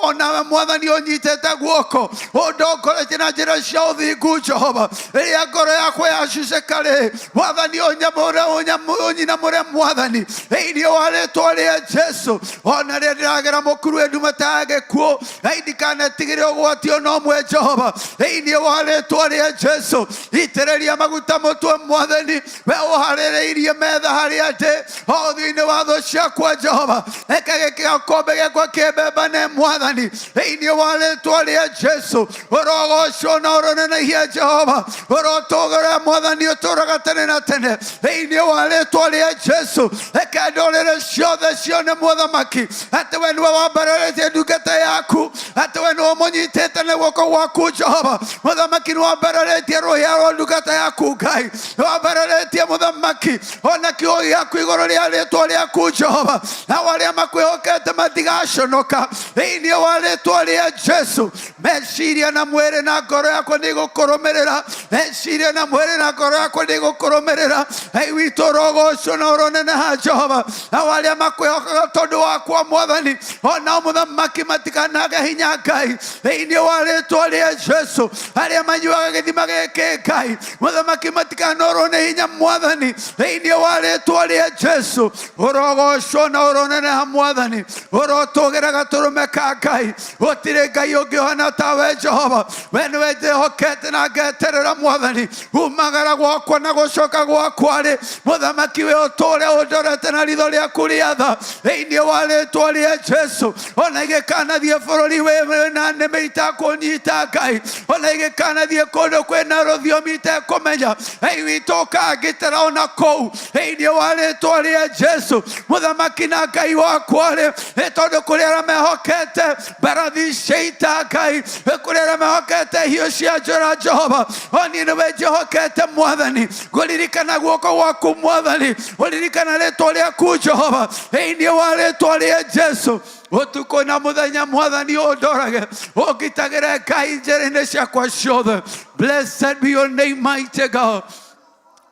onawe mwathani ũnyitĩte guoko ũndongoretie na njĩra cia ũthingu Jehova rĩrĩa ngoro yakwa yacucekarĩ mwathani ũnyinamũre mwathani thiini wa ritwa ria Jesu ona rĩrĩa ndĩragera mũkuru nduma ta gĩkuũ ndikanetĩgĩre ũgwati no mwe Jehova thiini wa ritwa ria Jesu itĩrĩria maguta mũtwe mwathani we ũharĩrĩirie metha harĩa ndĩ o thĩinĩ wa thũ ciakwa Jehova reke gĩgakombe gĩakwa kĩmbembane Mwathani thĩinĩ wa rĩĩtwa rĩa Jesu. Ũrogocwo na ũroneneihia Jehova, ũrotũgĩra Mwathani ũtũũraga tene na tene thĩinĩ wa rĩĩtwa rĩa Jesu. Reke ndũrĩrĩ ciothe cione Mũthamaki atĩ we nĩwe wambararetie ndungata yaku, atĩ we nĩwe ũmũnyitĩte na guoko gwaku Jehova. Mũthamaki nĩwambararetie rũhĩa rwa ndungata yaku Ngai, nĩwambararetie Mũthamaki ona kiugo gĩaku igũrũ rĩa rĩĩtwa rĩaku Jehova, nao arĩa makwĩhokete matigaconoka thĩinĩ wa rĩĩtwa rĩa Jesu. Meciria na mwĩrĩ na ngoro yakwa nĩgũkũrũmĩrĩra, meciria na mwĩrĩ na ngoro yakwa nĩgũkũrũmĩrĩra. Ngai witũ ũrogocwo na ũroneneha Jehova, nao arĩa makwĩhokaga tondũ wakwa Mwathani, onao Mũthamaki matikanage hinya Ngai thĩinĩ wa rĩĩtwa rĩa Jesu. Arĩa manyuaga gĩthima gĩkĩ Ngai, Mũthamaki matikanorwo nĩ hinya Mwathani thĩinĩ wa rĩĩtwa rĩa Jesu. Ũrogocwo na ũroneneha Mwathani, ũrotũgĩra gatũrũme ka Ngai. Gũtirĩ Ngai ũngĩ ũhana tawe Jehova, we nĩwe ndĩhokete na ngeterera Mwathani. Umagara gwakwa na gũcoka gwakwa rĩ, Mũthamaki we ũtũũre ũndorete na ritho rĩaku rĩa tha thĩinĩ wa rĩĩtwa rĩa Jesu. Ona igĩkanathiĩ bũrũri wĩna nĩmĩ itakũnyita Ngai, ona igĩkanathiĩ kũndũ kwĩna rũthiomi itekũmenya, Ngai witũ ũkangĩtĩra ona kũu thĩinĩ wa rĩĩtwa rĩa Jesu. Mũthamaki na Ngai wakwa rĩ, nĩ tondũ kũrĩ arĩa mehokete mbarathi cia ita Ngai, kũrĩ arĩa mehokete hiũ cia njora Jehova, oni nĩwe njĩhokete Mwathani. Ngũririkana guoko gwaku Mwathani, ũririkana rĩĩtwa rĩaku Jehova thĩinĩ wa rĩĩtwa rĩa Jesu. Ũtukũ na mũthenya Mwathani ũndorage, ũngitagĩre Ngai njĩra-inĩ ciakwa ciothe. Blessed be your name, mighty God.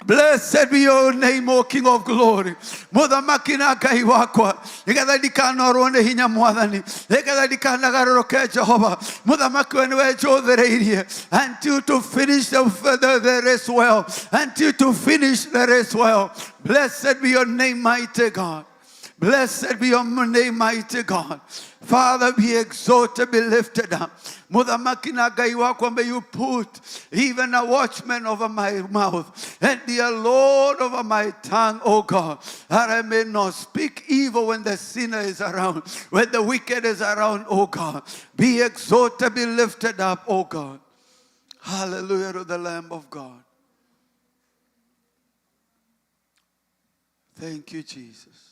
Blessed be your name, O King of glory. Mũthamaki na Ngai wakwa, nĩgetha ndikanorwo nĩ hinya Mwathani, nĩgetha ndikanagarũrũke Jehova. Mũthamaki we nĩwe njũthĩrĩirie until to finish the race well, until to finish the race well. Blessed be your name, mighty God. Blessed be your name, mighty God. Father, be exalted, be lifted up. Mũthamaki na Ngai wakwa, may you put even a watchman over my mouth and be a Lord over my tongue, O God, that I may not speak evil when the sinner is around, when the wicked is around, O God. Be exalted, be lifted up, O God. Hallelujah to the Lamb of God. Thank you, Jesus.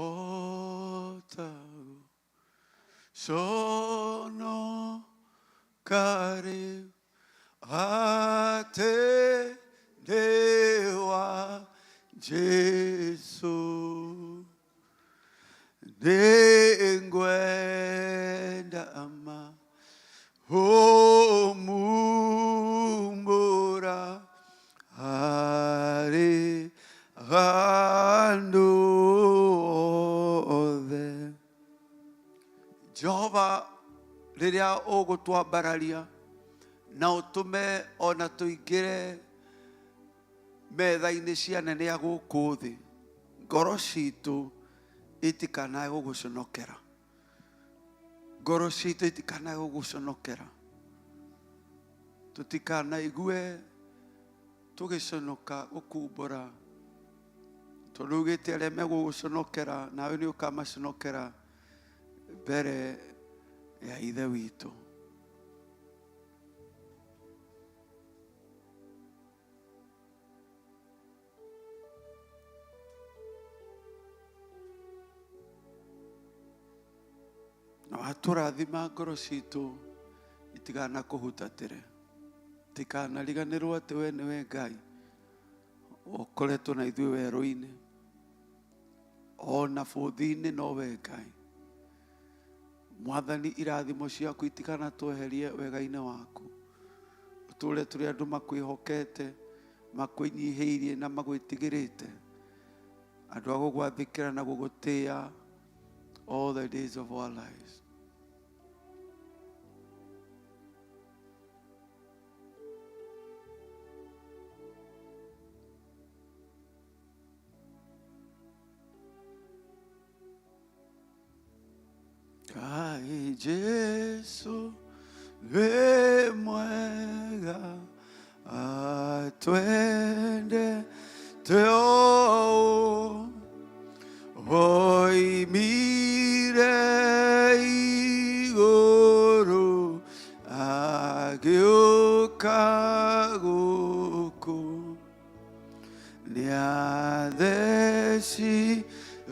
Dihota sono kare ate dewa Jesu dengwenda ama homumbura are gandu othe. Jehova, rĩrĩa ũgũtwambararia na ũtũme ona tũingĩre metha-inĩ cia anene a gũkũ thĩ, ngoro citũ itikanae gũgũconokera, ngoro citũ itikanae gũgũconokera, tũtikanaigue tũgĩconoka gũkumbũra, tondũ ugĩte arĩa megũgũconokera nawe nĩ ũkamaconokera mbere ya ithe witũ. Na watũrathima ngoro citũ itikanakũhutatĩre, tikanariganĩrwo atĩ we nĩwe Ngai ũkoretwo na ithuĩ werũ-inĩ, ona bũthi-inĩ nowe Ngai. Mwathani, irathimo ciaku itikanatweherie wega-inĩ waku, ũtũũre tũrĩ andũ makwĩhokete, makwĩnyihĩirie na magwĩtigĩrĩte, andũ a gũgwathĩkĩra na gũgũtĩĩa all the days of our lives. twende teo oimire iguru agiuka guku niatheci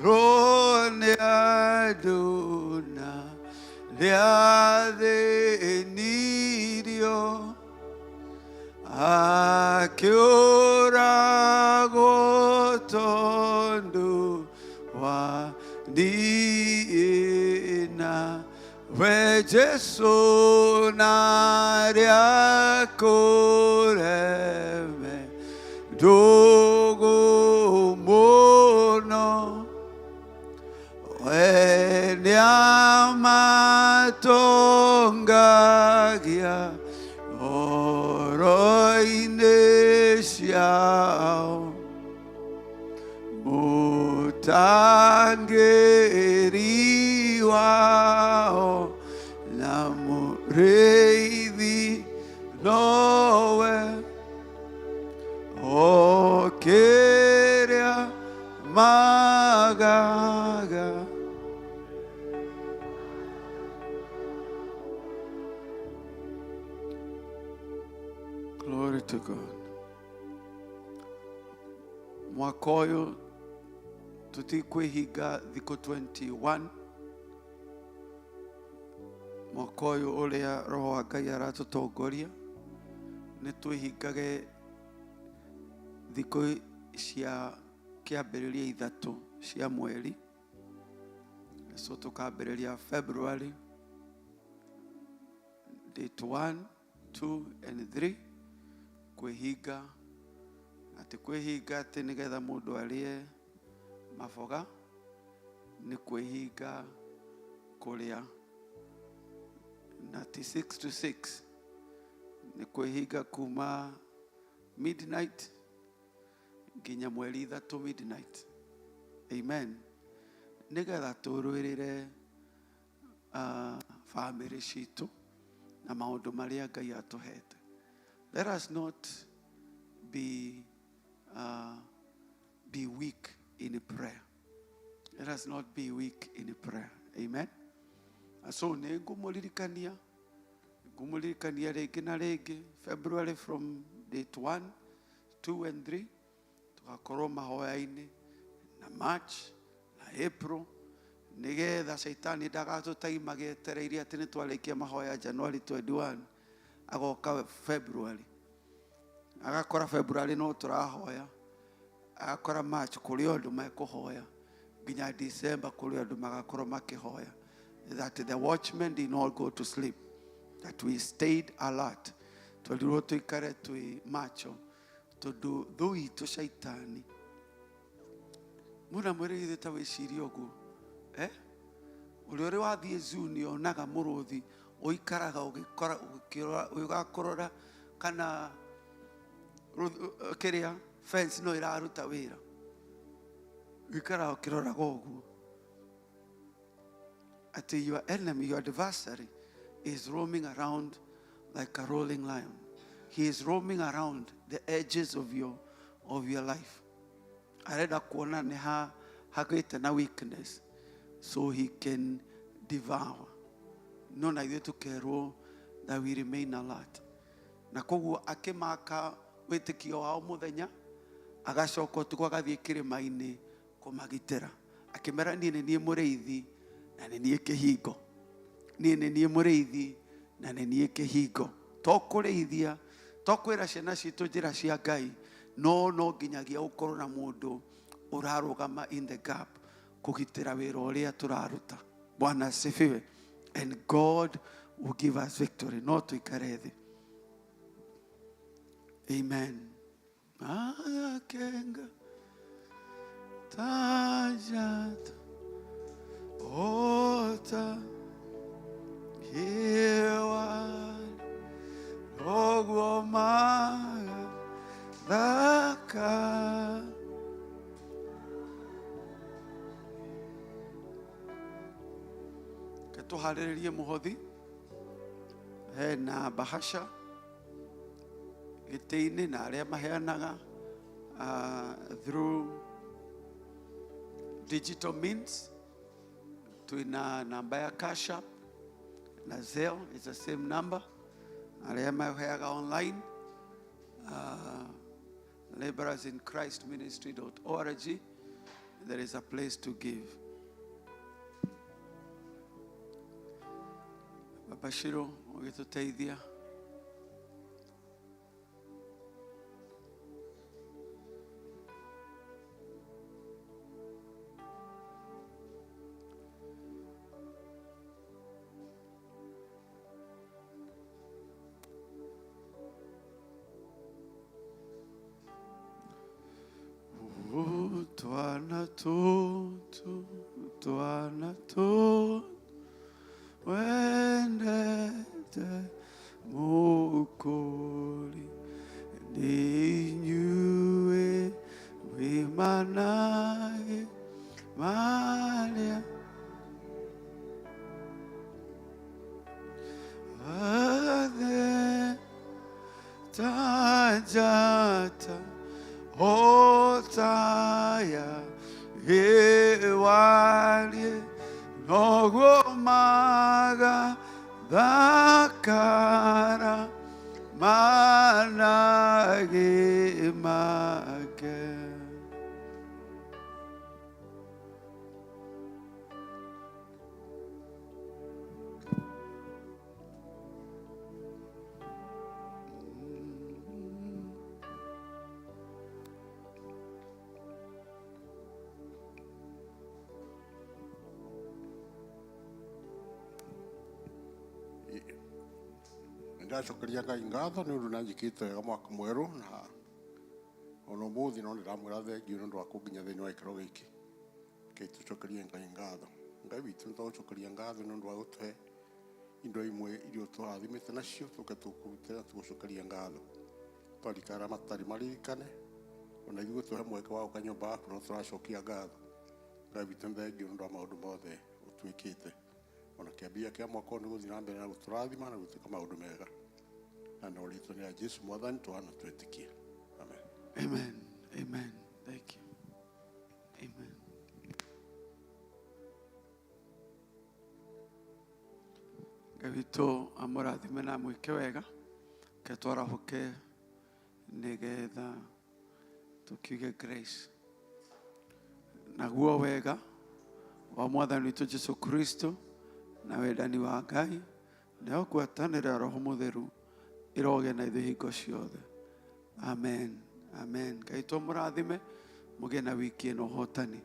rone aduna niathenirio akiurago tondu wa niina we Jesu nariakureme ndugu muno we niamatongagia oro-inĩ ciao mũtangĩri wao na mũrĩithi nowe o kĩrĩa magaga Glory to God. Mwaka ũyũ tũtikwĩhinga thikũ 21. Mwaka ũyũ ũrĩa Roho wa Ngai aratũtongoria nĩ twĩhingage thikũ cia kĩambĩrĩria ithatũ cia mweri. So tukambĩrĩria February date 1, 2 and 3 kwĩhinga atĩ kwĩhinga atĩ nĩgetha mũndũ arĩe maboga nĩ kwĩhinga kũrĩa na ti 6 to 6 nĩ kwĩhinga kuma midnight nginya mweri ithatũ midnight. Amen. Nĩgetha tũrũĩrĩre family citũ na maũndũ marĩa Ngai atũhete. Let us not be weak in prayer. Let us not be weak in prayer. Amen. So nĩ ngũmũririkania rĩngĩ na rĩngĩ February from date 1, 2 and 3 tugakorwo mahoya-inĩ na March na April nĩgetha Saitani ndagatũtaimage etereire atĩ nĩ twarĩkia mahoya January 21 agoka February agakora February no tũrahoya agakora March kũrĩ andũ mekũhoya nginya December kũrĩ andũ magakorwo makĩhoya, that the watchmen did not go to sleep, that we stayed alert, twarirwo tũikare twĩ macho tondũ thũ itũ Saitani mũna mwĩrĩgithĩ ta wĩciria ũguo ũrĩa ũrĩ wathiĩ zoo nĩ onaga mũrũthi ũikaraga ũgakũrora kana kĩrĩa fence no ĩraruta wĩra ũikaraga ũkĩroraga ũguo atĩ your enemy, your adversary is roaming around like a rolling lion. He is roaming around the edges of your life. Arenda kuona nĩ hagĩte na weakness so he can devour. No na ithuĩ tũkerwo that we remain alert. Na koguo akĩmaka wĩtĩkio wao mũthenya agacoka ũtukũ agathiĩ kĩrĩma-inĩ kũmagitĩra akĩmera niĩ nĩ niĩ mũrĩithi na nĩ niĩ kĩhingo. Niĩ nĩ niĩ mũrĩithi na nĩ niĩ kĩhingo. To kũrĩithia, to kwĩra ciana citũ njĩra cia Ngai, no nginyagia gũkorwo na mũndũ ũrarũgama in the gap kũgitĩra wĩra ũrĩa tũraruta. Bwana asifiwe. And God will give us victory. No tuikare thĩ. Amen. Kenga tajat ota hewa ogoma daka ketuharĩrĩrie mũhothi na bahasha gĩtĩ-inĩ na arĩa maheanaga through digital means. Twina namba ya Cash App na Zelle is the same number. Arĩa maheaga online, laborersinchristministry.org, there is a place to give. Baba Shiro, ũgĩtũteithia. Twana tu wendete mukuri ninyue wimanae maria ade tajata otaya Ewalie nogomaga dakara manage make. Ndacokeria Ngai ngatho nĩ ũndũ nanjĩkĩte wega mwaka mwerũ na ona ũmũthĩ no ndĩramwĩra thengiũ nĩ ũndũ wa kũnginya thĩinĩ wa gĩkĩro gĩkĩ. Reke tũcokerie Ngai ngatho. Ngai witũ nĩ twagũcokeria ngatho nĩ ũndũ wa gũtũhe indo imwe iria tũrathimĩte nacio tũke tũkũrutĩra tũgũcokeria ngatho. Twarikara matarĩ maririkane ona ithuĩ gũtũhe mweke wa gũka nyũmba yaku no tũracokia ngatho. Ngai witũ nĩ thengiũ nĩ ũndũ wa maũndũ mothe ũtwĩkĩte. Ona kĩambia kĩa mwaka nĩ gũthiĩ na mbere na gũtũrathima na gũtwĩka maũndũ mega. Na no rĩtwa rĩa Jesũ Mwathani twana twĩtĩkia. Amen. Amen. Amen. Thank you. Amen. Ngai witũ amũrathime na mwĩke wega ke twarahũke nĩgetha tũkiuge grace. Naguo wega wa Mwathani witũ Jesũ Kristo na wendani wa Ngai na ũgwatanĩra Roho Mũtheru iroge na ithuĩ hingo ciothe. Amen. Amen. Ngai tũmũrathime mũgĩe na wiki ĩno ũhotani.